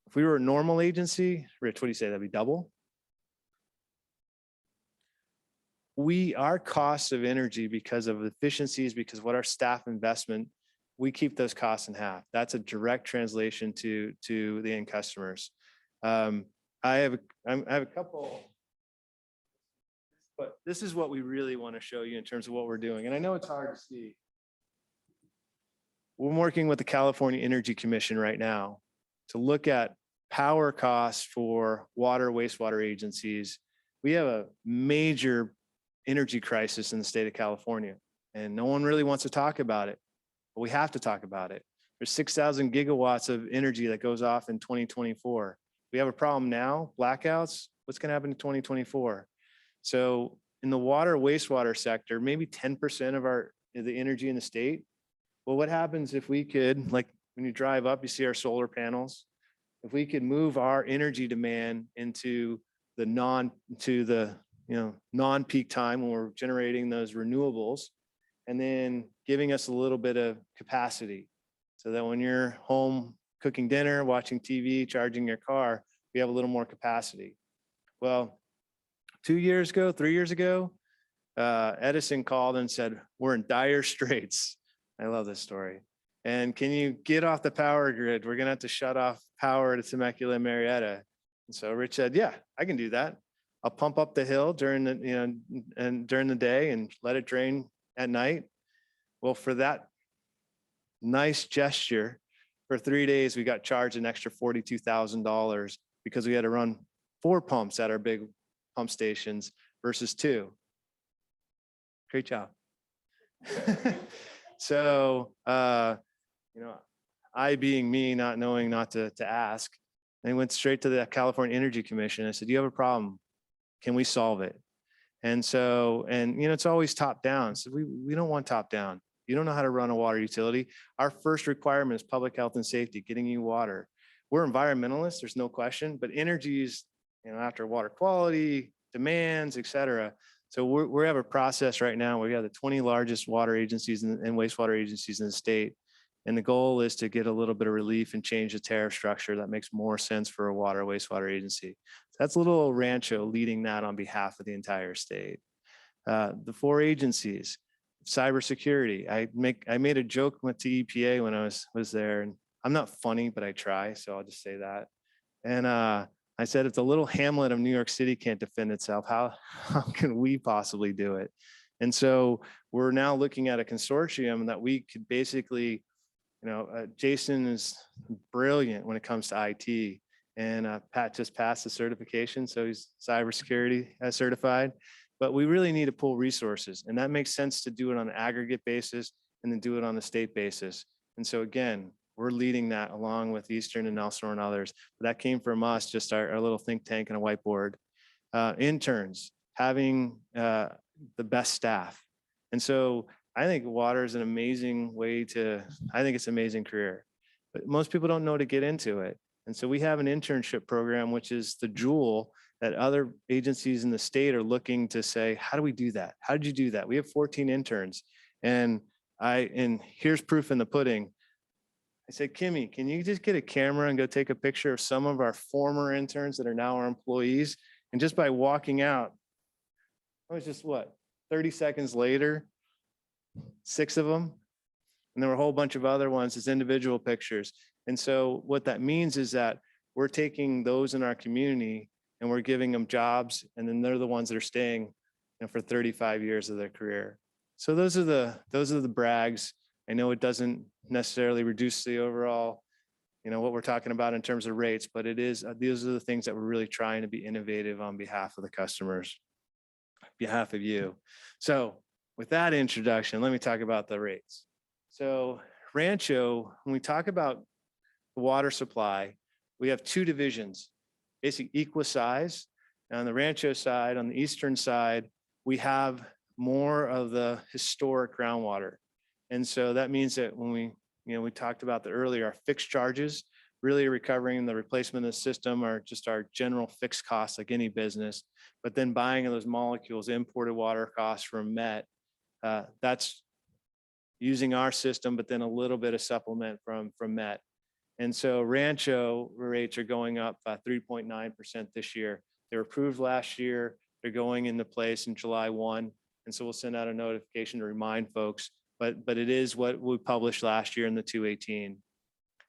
If we were a normal agency, Rich, what do you say? That'd be double? Our costs of energy, because of efficiencies, because of what our staff investment, we keep those costs in half. That's a direct translation to the end customers. I have a couple, but this is what we really want to show you in terms of what we're doing. And I know it's hard to see. We're working with the California Energy Commission right now to look at power costs for water, wastewater agencies. We have a major energy crisis in the state of California, and no one really wants to talk about it, but we have to talk about it. There's 6,000 gigawatts of energy that goes off in 2024. We have a problem now, blackouts. What's going to happen in 2024? So in the water, wastewater sector, maybe 10% of the energy in the state. Well, what happens if we could, like when you drive up, you see our solar panels. If we could move our energy demand into the non-peak time when we're generating those renewables, and then giving us a little bit of capacity so that when you're home cooking dinner, watching TV, charging your car, we have a little more capacity. Well, 3 years ago, Edison called and said, we're in dire straits. I love this story. And can you get off the power grid? We're gonna have to shut off power to Temecula and Marietta. And so Rich said, yeah, I can do that. I'll pump up the hill during the day and let it drain at night. Well, for that nice gesture, for 3 days, we got charged an extra $42,000 because we had to run 4 pumps at our big pump stations versus 2. Great job. So, I being me, not knowing not to ask, I went straight to the California Energy Commission. I said, do you have a problem? Can we solve it? And so, it's always top down. So we don't want top down. You don't know how to run a water utility. Our first requirement is public health and safety, getting you water. We're environmentalists, there's no question, but energy is, after water quality, demands, et cetera. So we have a process right now. We have the 20 largest water agencies and wastewater agencies in the state. And the goal is to get a little bit of relief and change the tariff structure that makes more sense for a water wastewater agency. So that's little Rancho leading that on behalf of the entire state. The 4 agencies, cybersecurity. I made a joke to EPA when I was there, and I'm not funny, but I try, so I'll just say that. And I said, if the little hamlet of New York City can't defend itself, how can we possibly do it? And so we're now looking at a consortium that we could basically, Jason is brilliant when it comes to IT, and Pat just passed the certification, so he's cybersecurity certified. But we really need to pull resources, and that makes sense to do it on an aggregate basis and then do it on a state basis. And so again, we're leading that along with Eastern and Elsinore and others. But that came from us, just our little think tank and a whiteboard. Interns, having the best staff. And so I think water is an amazing I think it's an amazing career, but most people don't know to get into it. And so we have an internship program, which is the jewel that other agencies in the state are looking to say, how do we do that? How did you do that? We have 14 interns, and here's proof in the pudding. I said, Kimmy, can you just get a camera and go take a picture of some of our former interns that are now our employees And just by walking out, it was just what, 30 seconds later, 6 of them. And there were a whole bunch of other ones as individual pictures. And so what that means is that we're taking those in our community and we're giving them jobs, and then they're the ones that are staying, for 35 years of their career. So those are the brags. I know it doesn't necessarily reduce the overall, what we're talking about in terms of rates, but these are the things that we're really trying to be innovative on behalf of the customers, behalf of you. So with that introduction, let me talk about the rates. So Rancho, when we talk about the water supply, we have 2 divisions, basically equal size. On the Rancho side, on the eastern side, we have more of the historic groundwater. And so that means that when we talked about the earlier, our fixed charges, really recovering the replacement of the system are just our general fixed costs like any business. But then buying those molecules, imported water costs from Met, that's using our system, but then a little bit of supplement from Met. And so Rancho rates are going up 3.9% this year. They were approved last year. They're going into place in July 1. And so we'll send out a notification to remind folks, but it is what we published last year in the 218.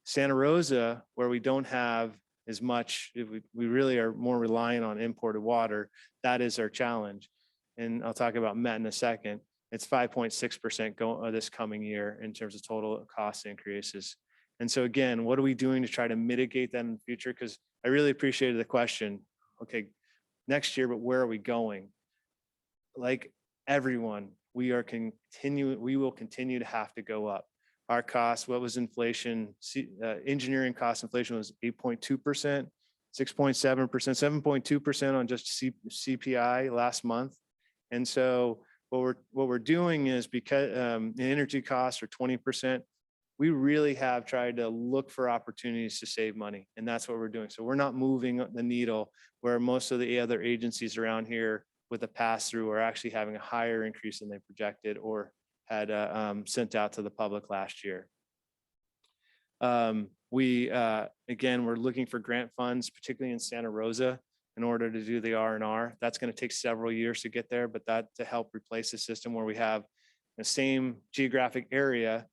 Santa Rosa, where we don't have as much, we really are more reliant on imported water. That is our challenge. And I'll talk about Met in a second. It's 5.6% this coming year in terms of total cost increases. And so again, what are we doing to try to mitigate that in the future? Because I really appreciated the question. Okay, next year, but where are we going? Like everyone, we will continue to have to go up. Our costs, what was inflation? Engineering cost inflation was 8.2%, 6.7%, 7.2% on just CPI last month. And so what we're doing is, because the energy costs are 20%, we really have tried to look for opportunities to save money. And that's what we're doing. So we're not moving the needle where most of the other agencies around here with a pass through are actually having a higher increase than they projected or had sent out to the public last year. Again, we're looking for grant funds, particularly in Santa Rosa, in order to do the R&R. That's going to take several years to get there, but that to help replace the system where we have the same geographic area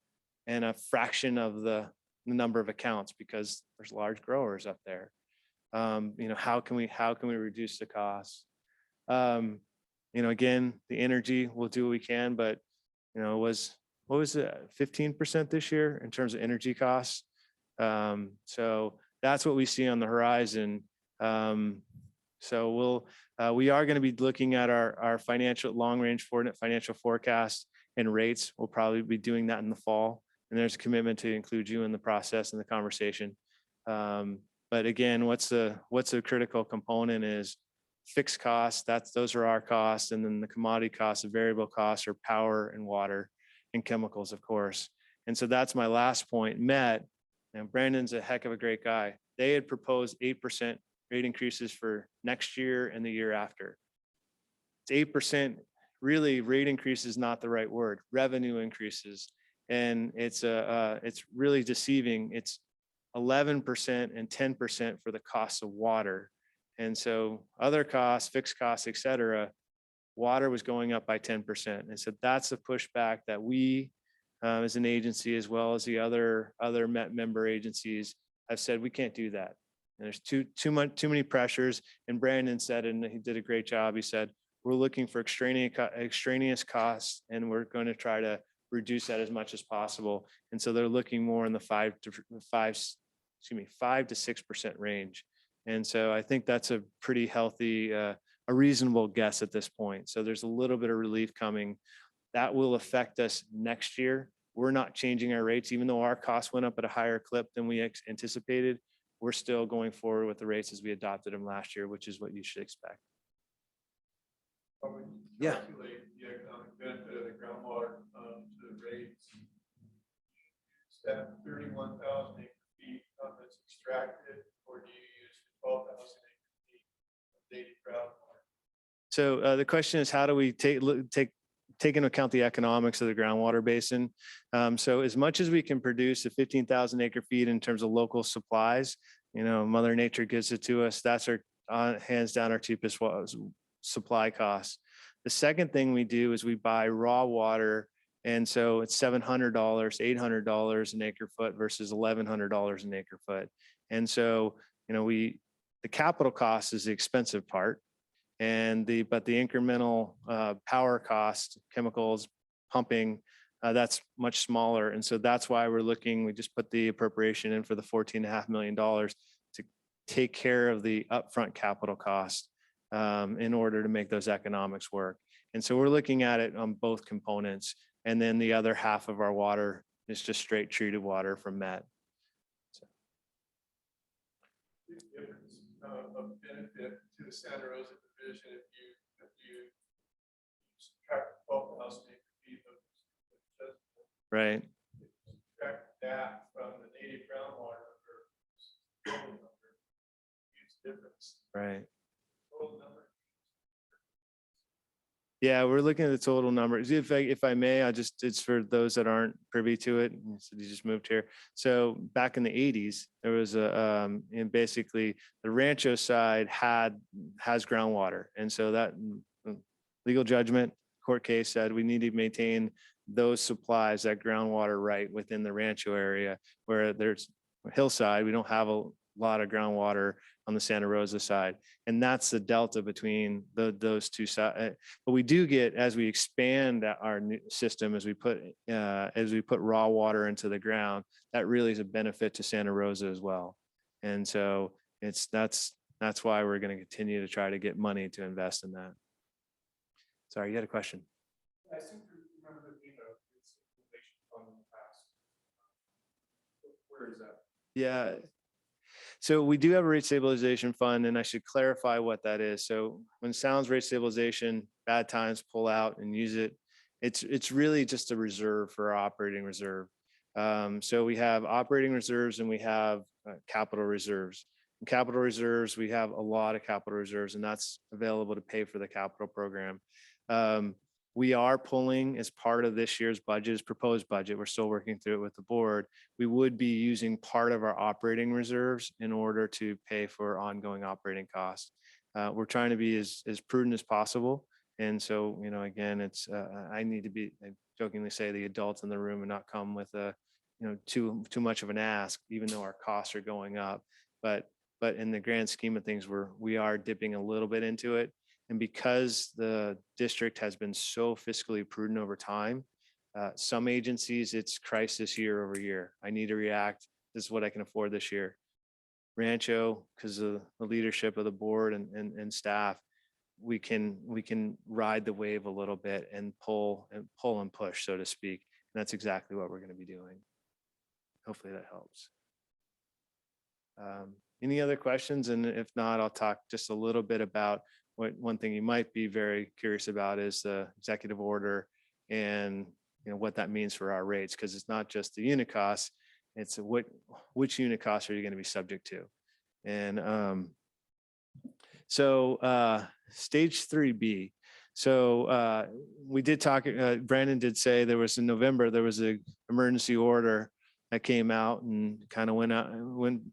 and a fraction of the number of accounts, because there's large growers up there. How can we reduce the costs? Again, the energy, we'll do what we can, but what was it, 15% this year in terms of energy costs? So that's what we see on the horizon. So we are going to be looking at our financial long-range financial forecast and rates. We'll probably be doing that in the fall. And there's a commitment to include you in the process and the conversation. But again, what's the critical component is fixed costs. Those are our costs. And then the commodity costs, the variable costs are power and water and chemicals, of course. And so that's my last point. Met, and Brandon's a heck of a great guy. They had proposed 8% rate increases for next year and the year after. It's 8%. Really, rate increase is not the right word. Revenue increases. And it's really deceiving. It's 11% and 10% for the cost of water. And so other costs, fixed costs, et cetera, water was going up by 10%. And so that's a pushback that we, as an agency, as well as the other Met member agencies, have said we can't do that. And there's too many pressures. And Brandon said, and he did a great job. He said, we're looking for extraneous costs, and we're going to try to reduce that as much as possible. And so they're looking more in the 5 to 6% range. And so I think that's a pretty healthy, a reasonable guess at this point. So there's a little bit of relief coming. That will affect us next year. We're not changing our rates, even though our costs went up at a higher clip than we anticipated. We're still going forward with the rates as we adopted them last year, which is what you should expect. Yeah. Calculate the economic benefit of the groundwater to the rates. Instead of 31,000 acre feet that's extracted, or do you use 12,000 acre feet of dated groundwater? So the question is, how do we take into account the economics of the groundwater basin? So as much as we can produce at 15,000 acre feet in terms of local supplies, Mother Nature gives it to us. That's hands down our cheapest supply costs. The second thing we do is we buy raw water. And so it's $700, $800 an acre foot versus $1,100 an acre foot. And so, the capital cost is the expensive part. But the incremental power cost, chemicals, pumping, that's much smaller. And so that's why we just put the appropriation in for the $14.5 million to take care of the upfront capital cost in order to make those economics work. And so we're looking at it on both components. And then the other half of our water is just straight treated water from Met. Big difference of benefit to the Santa Rosa division if you subtract 12,000 acre feet of Right. subtract that from the native groundwater number, huge difference. Right. Total number. Yeah, we're looking at the total numbers. If I may, it's for those that aren't privy to it. So you just moved here. So back in the 80s, there was and basically the Rancho side has groundwater. And so that legal judgment court case said we need to maintain those supplies, that groundwater right within the Rancho area where there's hillside. We don't have a lot of groundwater on the Santa Rosa side. And that's the delta between those two sides. But we do get, as we expand our new system, as we put raw water into the ground, that really is a benefit to Santa Rosa as well. And so that's why we're going to continue to try to get money to invest in that. Sorry, you had a question. I seem to remember there being a stabilization fund in the past. Where is that? Yeah. So we do have a rate stabilization fund, and I should clarify what that is. So when it sounds rate stabilization, bad times, pull out and use it. It's really just a reserve for our operating reserve. So we have operating reserves and we have capital reserves. In capital reserves, we have a lot of capital reserves, and that's available to pay for the capital program. We are pulling, as part of this year's budget, proposed budget, we're still working through it with the board. We would be using part of our operating reserves in order to pay for ongoing operating costs. We're trying to be as prudent as possible. And so, again, I need to be, I jokingly say, the adults in the room and not come with too much of an ask, even though our costs are going up. But in the grand scheme of things, we are dipping a little bit into it. And because the district has been so fiscally prudent over time, some agencies, it's crisis year over year. I need to react. This is what I can afford this year. Rancho, because of the leadership of the board and staff, we can ride the wave a little bit and pull and push, so to speak. And that's exactly what we're going to be doing. Hopefully that helps. Any other questions? And if not, I'll talk just a little bit about one thing you might be very curious about is the executive order and what that means for our rates, because it's not just the unit costs, it's which unit costs are you going to be subject to. And so stage 3B. So we did talk, Brandon did say in November, there was an emergency order that came out and kind of went out when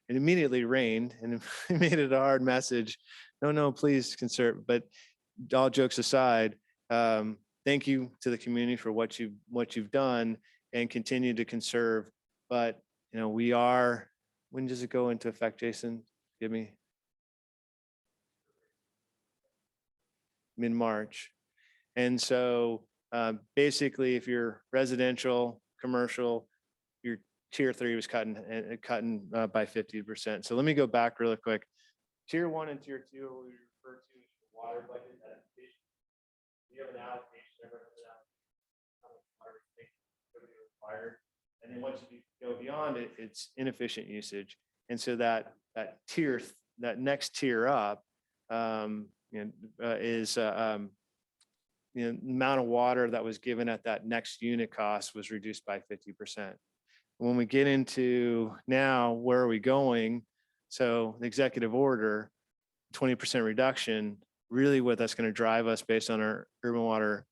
it immediately rained, and it made it a hard message. No, please conserve. But all jokes aside, thank you to the community for what you've done and continue to conserve. But when does it go into effect, Jason? Give me. Mid-March. And so basically, if you're residential, commercial, your tier 3 was cutting by 50%. So let me go back really quick. Tier 1 and tier 2 are what we refer to as the water budget allocation. We have an allocation, everyone has an allocation, how much water we think would be required. And then once you go beyond it, it's inefficient usage. And so that next tier up is the amount of water that was given at that next unit cost was reduced by 50%. When we get into now, where are we going? So the executive order, 20% reduction, really what that's going to drive us based on our urban water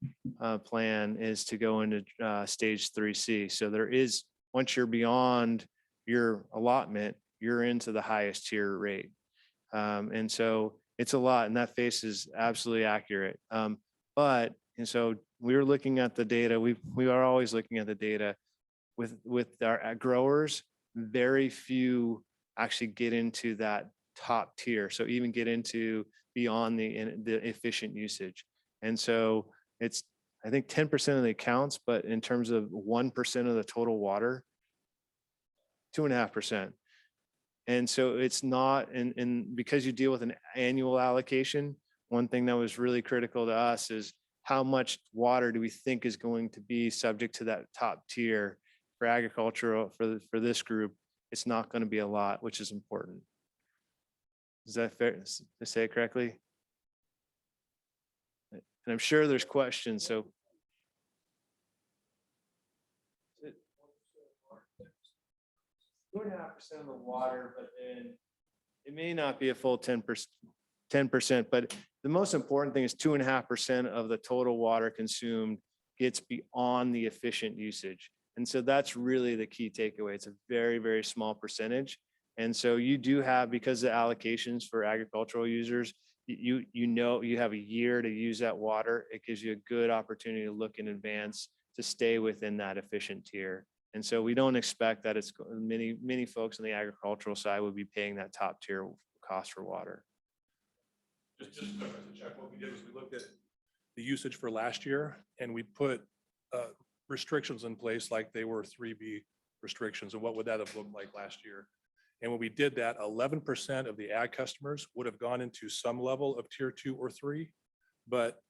plan is to go into stage 3C. So there is, once you're beyond your allotment, you're into the highest tier rate. And so it's a lot, and that face is absolutely accurate. But, and so we were looking at the data, we are always looking at the data with our growers. Very few actually get into that top tier. So even get into beyond the efficient usage. And so it's, I think 10% of the accounts, but in terms of 1% of the total water, 2.5%. And so it's not, and because you deal with an annual allocation, one thing that was really critical to us is how much water do we think is going to be subject to that top tier for agricultural, for this group. It's not going to be a lot, which is important. Is that fair to say it correctly? And I'm sure there's questions, so. 2.5% of the water, but then it may not be a full 10%, but the most important thing is 2.5% of the total water consumed gets beyond the efficient usage. And so that's really the key takeaway. It's a very, very small percentage. And so you do have, because of allocations for agricultural users, you know you have a year to use that water. It gives you a good opportunity to look in advance to stay within that efficient tier. And so we don't expect that it's many folks on the agricultural side would be paying that top tier cost for water. Just to check, what we did was we looked at the usage for last year, and we put restrictions in place like they were 3B restrictions, and what would that have looked like last year? And when we did that, 11% of the ag customers would have gone into some level of tier 2 or 3, but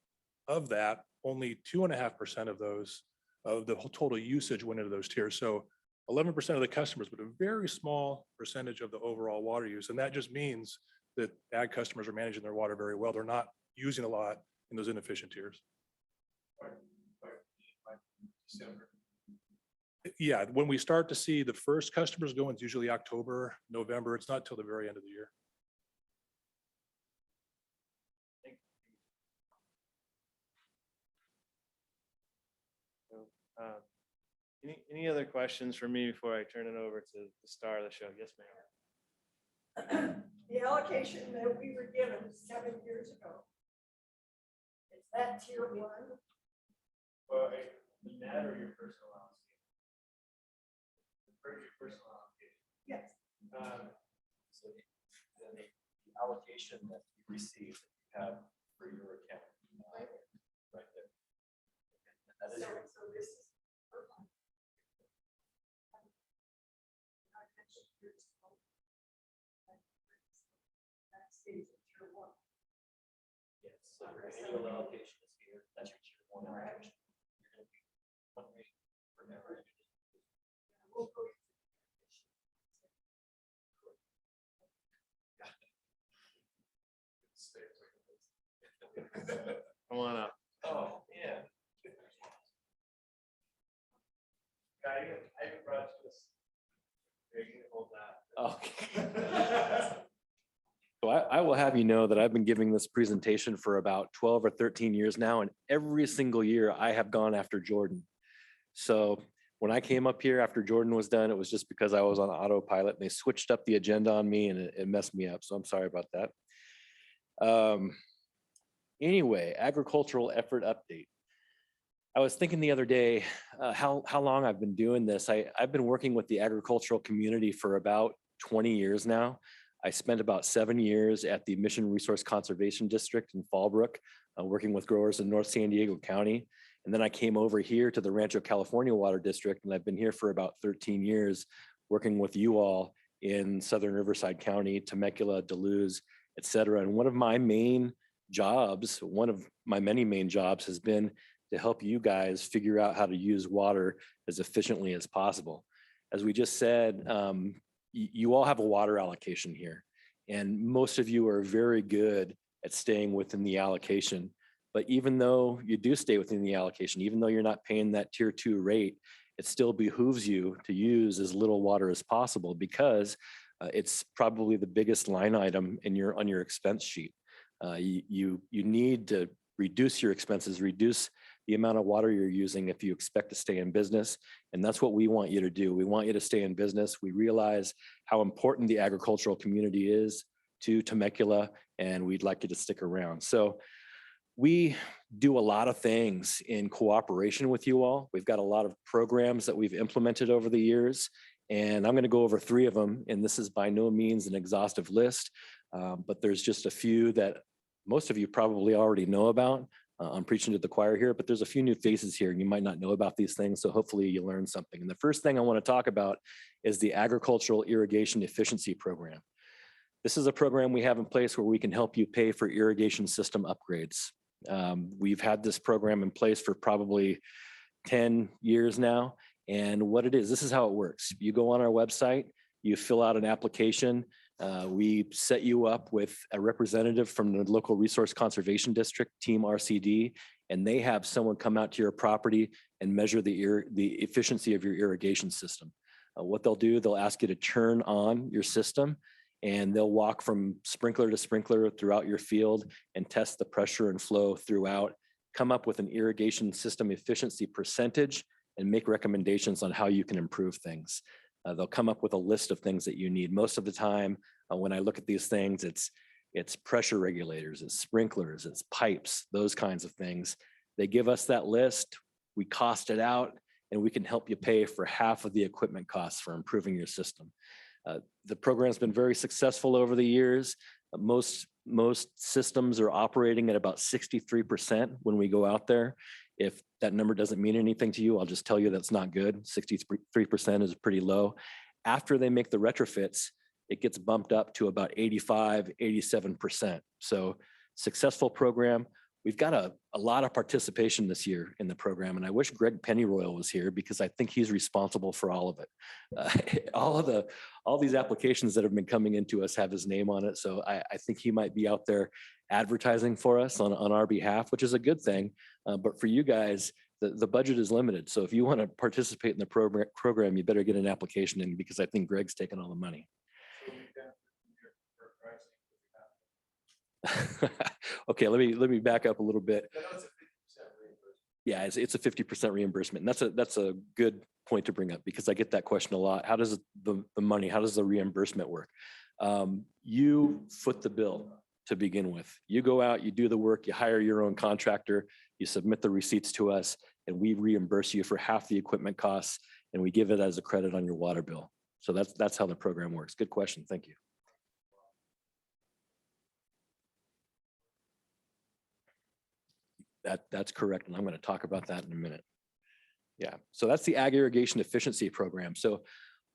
of that, only 2.5% of those of the whole total usage went into those tiers. So 11% of the customers, but a very small percentage of the overall water use. And that just means that ag customers are managing their water very well. They're not using a lot in those inefficient tiers. Yeah, when we start to see the first customers go, it's usually October, November. It's not till the very end of the year. Any other questions for me before I turn it over to the star of the show? Yes, ma'am. The allocation that we were given 7 years ago, is that tier 1? Well, the net or your personal allocation? Your personal allocation. Yes. So the allocation that you receive, that you have for your account, right there. And that is your. So this is per month. That stays at tier 1. Yes, so your annual allocation is here. That's your tier 1 allocation. You're going to be one rate forever. We'll go Come on up. Oh, yeah. I brought this. You can hold that. Okay. So I will have you know that I've been giving this presentation for about 12 or 13 years now, and every single year I have gone after Jordan. So when I came up here after Jordan was done, it was just because I was on autopilot and they switched up the agenda on me and it messed me up. So I'm sorry about that. Anyway, agricultural effort update. I was thinking the other day how long I've been doing this. I've been working with the agricultural community for about 20 years now. I spent about 7 years at the Mission Resource Conservation District in Fallbrook, working with growers in North San Diego County. And then I came over here to the Rancho California Water District, and I've been here for about 13 years, working with you all in Southern Riverside County, Temecula, Duluth, et cetera. And one of my main jobs, one of my many main jobs has been to help you guys figure out how to use water as efficiently as possible. As we just said, you all have a water allocation here, and most of you are very good at staying within the allocation. But even though you do stay within the allocation, even though you're not paying that tier 2 rate, it still behooves you to use as little water as possible, because it's probably the biggest line item on your expense sheet. You need to reduce your expenses, reduce the amount of water you're using if you expect to stay in business. And that's what we want you to do. We want you to stay in business. We realize how important the agricultural community is to Temecula, and we'd like you to stick around. So we do a lot of things in cooperation with you all. We've got a lot of programs that we've implemented over the years, and I'm going to go over 3 of them. And this is by no means an exhaustive list, but there's just a few that most of you probably already know about. I'm preaching to the choir here, but there's a few new faces here and you might not know about these things. So hopefully you learn something. And the first thing I want to talk about is the Agricultural Irrigation Efficiency Program. This is a program we have in place where we can help you pay for irrigation system upgrades. We've had this program in place for probably 10 years now. And what it is, this is how it works. You go on our website, you fill out an application. We set you up with a representative from the local resource conservation district, Team RCD, and they have someone come out to your property and measure the efficiency of your irrigation system. What they'll do, they'll ask you to turn on your system, and they'll walk from sprinkler to sprinkler throughout your field and test the pressure and flow throughout, come up with an irrigation system efficiency percentage, and make recommendations on how you can improve things. They'll come up with a list of things that you need. Most of the time, when I look at these things, it's pressure regulators, it's sprinklers, it's pipes, those kinds of things. They give us that list, we cost it out, and we can help you pay for half of the equipment costs for improving your system. The program's been very successful over the years. Most systems are operating at about 63% when we go out there. If that number doesn't mean anything to you, I'll just tell you that's not good. 63% is pretty low. After they make the retrofits, it gets bumped up to about 85, 87%. So successful program. We've got a lot of participation this year in the program, and I wish Greg Pennyroyal was here because I think he's responsible for all of it. All these applications that have been coming into us have his name on it, so I think he might be out there advertising for us on our behalf, which is a good thing. But for you guys, the budget is limited. So if you want to participate in the program, you better get an application in because I think Greg's taking all the money. Okay, let me back up a little bit. Yeah, it's a 50% reimbursement. And that's a good point to bring up because I get that question a lot. How does the money, how does the reimbursement work? You foot the bill to begin with. You go out, you do the work, you hire your own contractor, you submit the receipts to us, and we reimburse you for half the equipment costs, and we give it as a credit on your water bill. So that's how the program works. Good question. Thank you. That's correct. And I'm going to talk about that in a minute. Yeah. So that's the Ag Irrigation Efficiency Program. So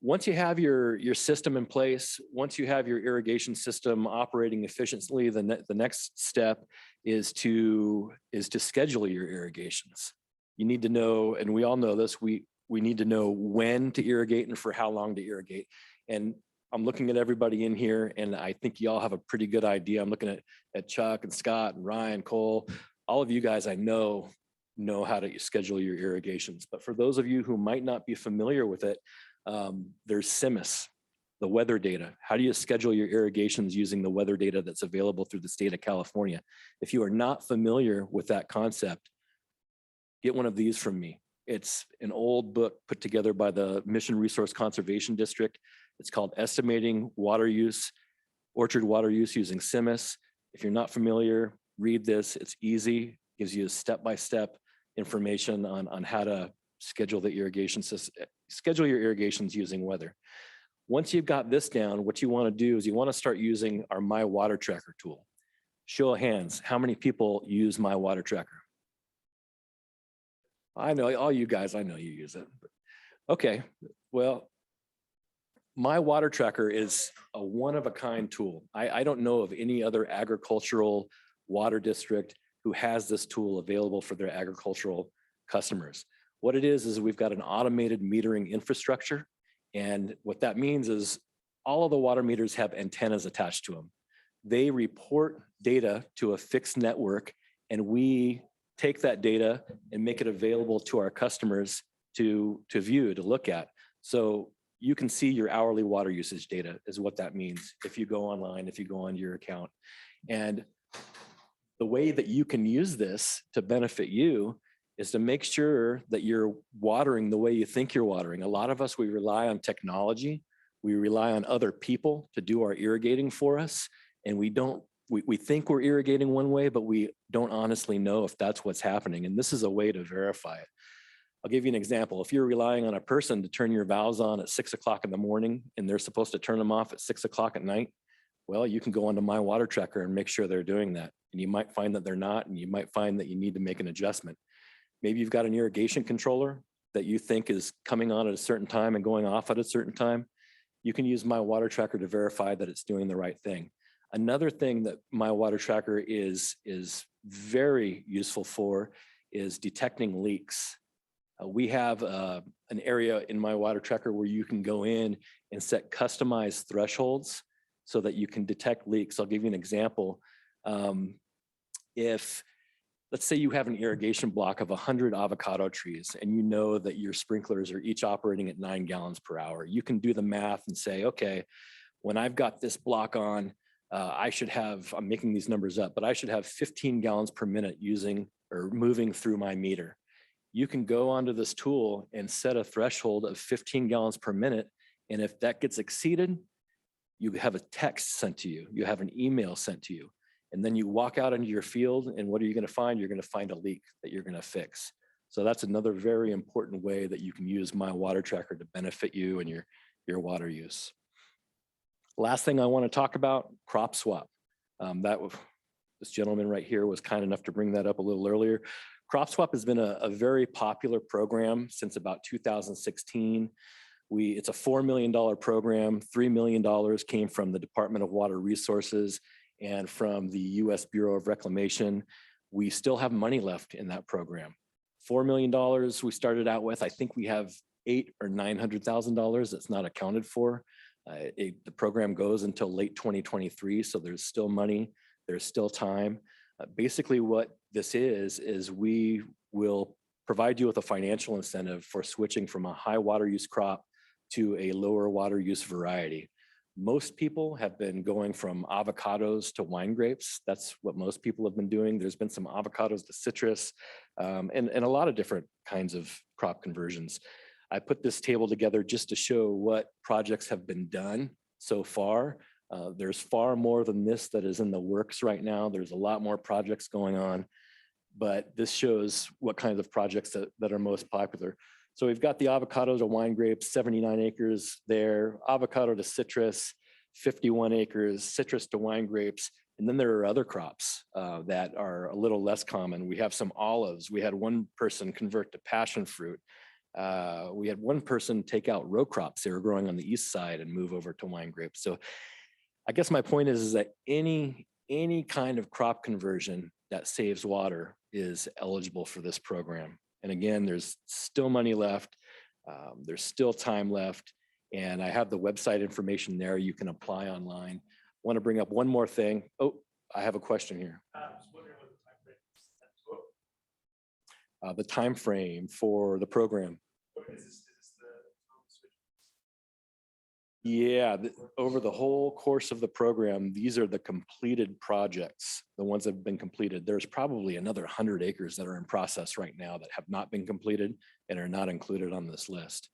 once you have your system in place, once you have your irrigation system operating efficiently, the next step is to schedule your irrigations. You need to know, and we all know this, we need to know when to irrigate and for how long to irrigate. And I'm looking at everybody in here, and I think you all have a pretty good idea. I'm looking at Chuck and Scott and Ryan, Cole. All of you guys I know how to schedule your irrigations. But for those of you who might not be familiar with it, there's CIMIS, the weather data. How do you schedule your irrigations using the weather data that's available through the state of California? If you are not familiar with that concept, get one of these from me. It's an old book put together by the Mission Resource Conservation District. It's called Estimating Water Use, Orchard Water Use Using CIMIS. If you're not familiar, read this. It's easy, gives you step-by-step information on how to schedule the irrigation system, schedule your irrigations using weather. Once you've got this down, what you want to do is you want to start using our My Water Tracker tool. Show of hands, how many people use My Water Tracker? I know all you guys, I know you use it. Okay, well, My Water Tracker is a one-of-a-kind tool. I don't know of any other agricultural water district who has this tool available for their agricultural customers. What it is we've got an automated metering infrastructure. And what that means is all of the water meters have antennas attached to them. They report data to a fixed network, and we take that data and make it available to our customers to view, to look at. So you can see your hourly water usage data is what that means if you go online, if you go on your account. And the way that you can use this to benefit you is to make sure that you're watering the way you think you're watering. A lot of us, we rely on technology. We rely on other people to do our irrigating for us. And we think we're irrigating one way, but we don't honestly know if that's what's happening. And this is a way to verify it. I'll give you an example. If you're relying on a person to turn your valves on at 6 o'clock in the morning and they're supposed to turn them off at 6 o'clock at night, well, you can go onto My Water Tracker and make sure they're doing that. And you might find that they're not, and you might find that you need to make an adjustment. Maybe you've got an irrigation controller that you think is coming on at a certain time and going off at a certain time. You can use My Water Tracker to verify that it's doing the right thing. Another thing that My Water Tracker is very useful for is detecting leaks. We have an area in My Water Tracker where you can go in and set customized thresholds so that you can detect leaks. I'll give you an example. If, let's say you have an irrigation block of 100 avocado trees and you know that your sprinklers are each operating at 9 gallons per hour, you can do the math and say, okay, when I've got this block on, I should have, I'm making these numbers up, but I should have 15 gallons per minute using or moving through my meter. You can go onto this tool and set a threshold of 15 gallons per minute. And if that gets exceeded, you have a text sent to you, you have an email sent to you, and then you walk out into your field and what are you going to find? You're going to find a leak that you're going to fix. So that's another very important way that you can use My Water Tracker to benefit you and your water use. Last thing I want to talk about, crop swap. This gentleman right here was kind enough to bring that up a little earlier. Crop swap has been a very popular program since about 2016. It's a $4 million program. $3 million came from the Department of Water Resources and from the U.S. Bureau of Reclamation. We still have money left in that program. $4 million we started out with. I think we have $800,000 or $900,000 that's not accounted for. The program goes until late 2023, so there's still money, there's still time. Basically what this is we will provide you with a financial incentive for switching from a high water use crop to a lower water use variety. Most people have been going from avocados to wine grapes. That's what most people have been doing. There's been some avocados to citrus and a lot of different kinds of crop conversions. I put this table together just to show what projects have been done so far. There's far more than this that is in the works right now. There's a lot more projects going on, but this shows what kinds of projects that are most popular. So we've got the avocado to wine grapes, 79 acres there, avocado to citrus, 51 acres, citrus to wine grapes. And then there are other crops that are a little less common. We have some olives. We had one person convert to passion fruit. We had one person take out row crops they were growing on the east side and move over to wine grapes. So I guess my point is that any kind of crop conversion that saves water is eligible for this program. And again, there's still money left. There's still time left. And I have the website information there. You can apply online. I want to bring up one more thing. Oh, I have a question here. The time frame for the program. Yeah, over the whole course of the program, these are the completed projects, the ones that have been completed. There's probably another 100 acres that are in process right now that have not been completed and are not included on this list.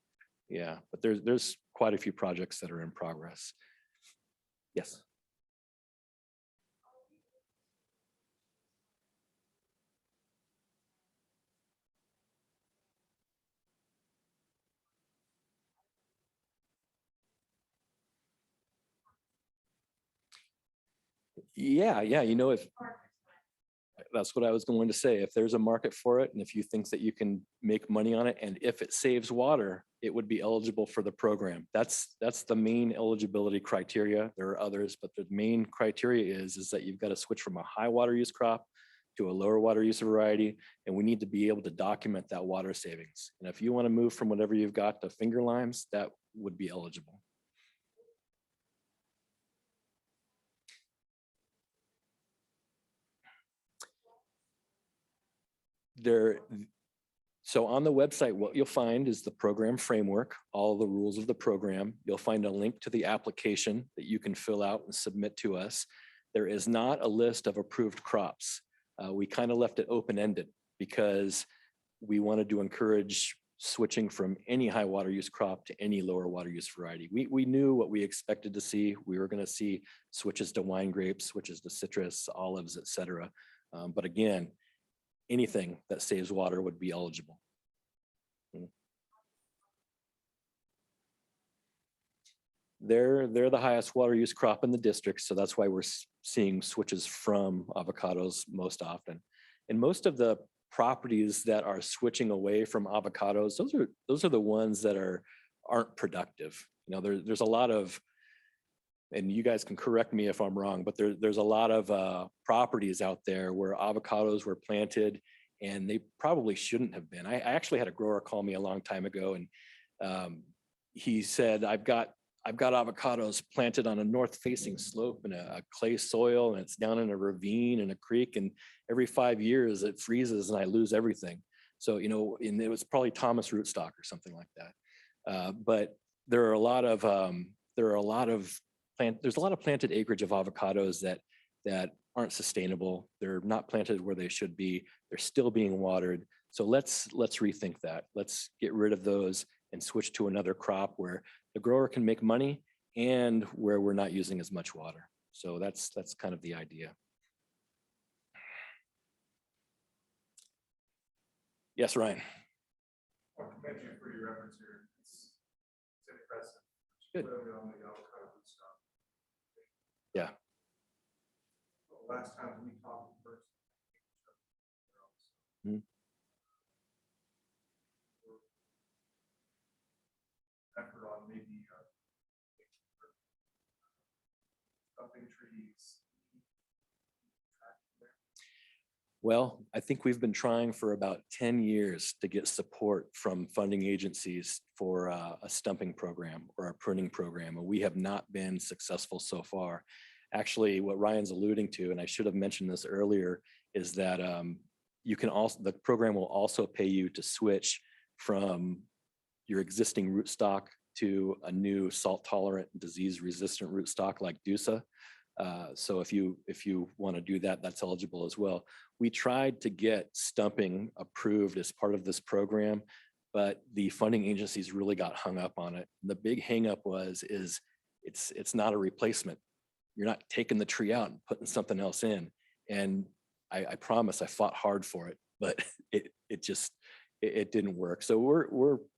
Yeah, but there's quite a few projects that are in progress. Yes. Yeah, you know, if that's what I was going to say, if there's a market for it and if you think that you can make money on it and if it saves water, it would be eligible for the program. That's the main eligibility criteria. There are others, but the main criteria is that you've got to switch from a high water use crop to a lower water use variety, and we need to be able to document that water savings. And if you want to move from whatever you've got to finger limes, that would be eligible. So on the website, what you'll find is the program framework, all the rules of the program. You'll find a link to the application that you can fill out and submit to us. There is not a list of approved crops. We kind of left it open-ended because we wanted to encourage switching from any high water use crop to any lower water use variety. We knew what we expected to see. We were going to see switches to wine grapes, switches to citrus, olives, et cetera. But again, anything that saves water would be eligible. They're the highest water use crop in the district, so that's why we're seeing switches from avocados most often. And most of the properties that are switching away from avocados, those are the ones that aren't productive. You know, there's a lot of, and you guys can correct me if I'm wrong, but there's a lot of properties out there where avocados were planted and they probably shouldn't have been. I actually had a grower call me a long time ago, and he said, I've got avocados planted on a north-facing slope in a clay soil, and it's down in a ravine and a creek, and every 5 years it freezes and I lose everything. So, you know, and it was probably Thomas rootstock or something like that. But there's a lot of planted acreage of avocados that aren't sustainable. They're not planted where they should be. They're still being watered. So let's rethink that. Let's get rid of those and switch to another crop where the grower can make money and where we're not using as much water. So that's kind of the idea. Yes, Ryan. I commend you for your efforts here. It's impressive. Good. Clearly on the avocado rootstock. Yeah. The last time we talked in person. Mhm. Effort on maybe stumping trees. Well, I think we've been trying for about 10 years to get support from funding agencies for a stumping program or a pruning program, and we have not been successful so far. Actually, what Ryan's alluding to, and I should have mentioned this earlier, is that the program will also pay you to switch from your existing rootstock to a new salt-tolerant, disease-resistant rootstock like DUSA. So if you want to do that, that's eligible as well. We tried to get stumping approved as part of this program, but the funding agencies really got hung up on it. The big hang up is it's not a replacement. You're not taking the tree out and putting something else in. And I promise I fought hard for it, but it didn't work. So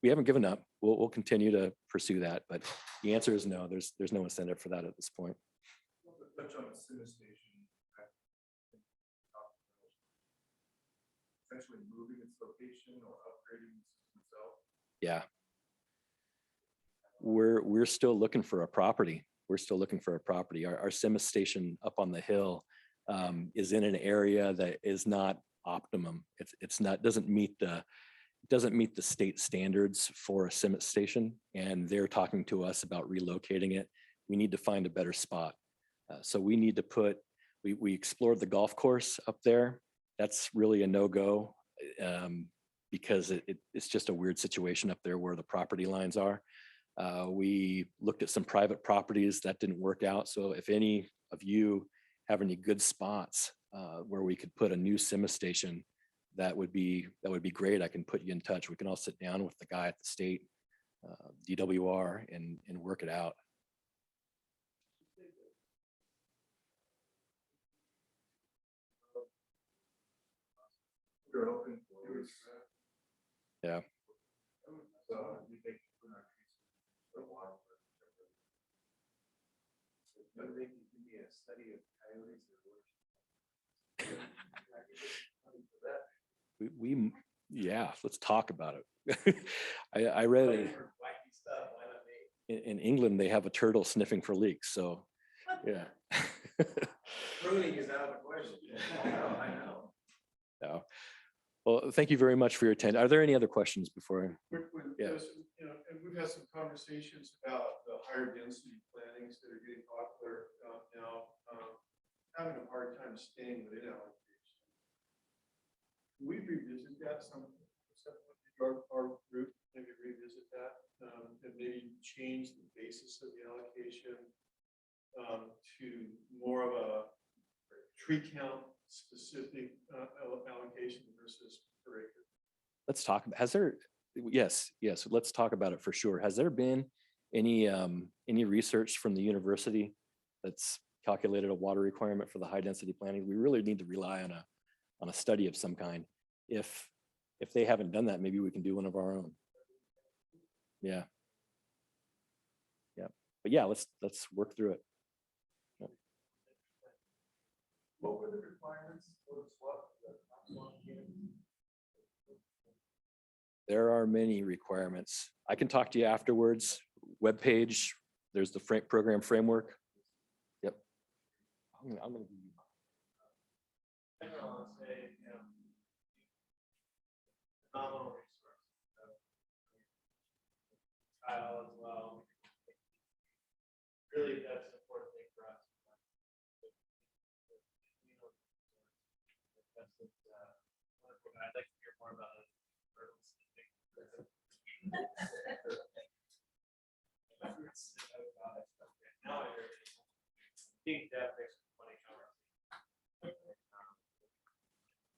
we haven't given up. We'll continue to pursue that, but the answer is no. There's no incentive for that at this point. Touch on the Senate station. Essentially moving its location or upgrading the system itself. Yeah. We're still looking for a property. Our Simis station up on the hill is in an area that is not optimum. It's not, doesn't meet the state standards for a Simis station, and they're talking to us about relocating it. We need to find a better spot. So we need to we explored the golf course up there. That's really a no-go because it's just a weird situation up there where the property lines are. We looked at some private properties that didn't work out. So if any of you have any good spots where we could put a new Simis station, that would be great. I can put you in touch. We can all sit down with the guy at the state DWR and work it out. You're open for Yeah. So you think we're not for a while. Maybe you can be a study of coyotes or Yeah, let's talk about it. I read in England they have a turtle sniffing for leaks. So yeah. pruning is out of the question. I know. Yeah. Well, thank you very much for your attention. Are there any other questions before? Yeah. You know, and we've had some conversations about the higher density plantings that are getting popular now. Having a hard time staying within allocation. Can we revisit that our group, maybe revisit that and maybe change the basis of the allocation to more of a tree count specific allocation versus per acre? Let's talk about, Yes, yes, let's talk about it for sure. Has there been any research from the university that's calculated a water requirement for the high density planning? We really need to rely on a study of some kind. If they haven't done that, maybe we can do one of our own. Yeah. Yeah, but yeah, let's work through it. What were the requirements for the swap? There are many requirements. I can talk to you afterwards. Webpage, there's the program framework. Yep. I'm gonna give you. Phenomenal resource. Kyle as well. Really, that's an important thing for us. I'd like to hear more about it. Now I think that makes money.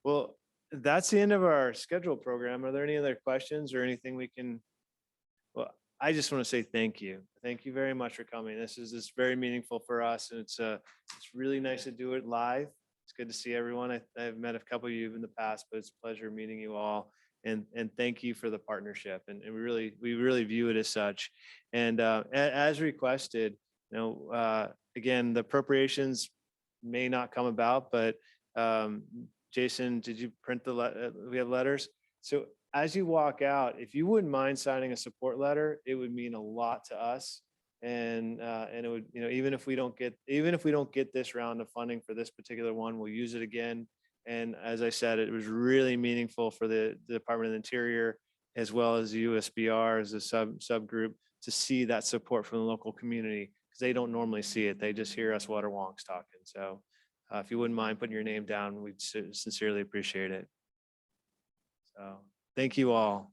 Well, that's the end of our scheduled program. Are there any other questions or anything we can? Well, I just want to say thank you. Thank you very much for coming. This is very meaningful for us, and it's really nice to do it live. It's good to see everyone. I've met a couple of you in the past, but it's a pleasure meeting you all. And thank you for the partnership. And we really view it as such. And as requested, again, the appropriations may not come about, but Jason, did you print we have letters? So as you walk out, if you wouldn't mind signing a support letter, it would mean a lot to us. And it would, even if we don't get this round of funding for this particular one, we'll use it again. And as I said, it was really meaningful for the Department of the Interior, as well as the USBR as a subgroup, to see that support from the local community, because they don't normally see it. They just hear us water wonks talking. So if you wouldn't mind putting your name down, we'd sincerely appreciate it. So thank you all.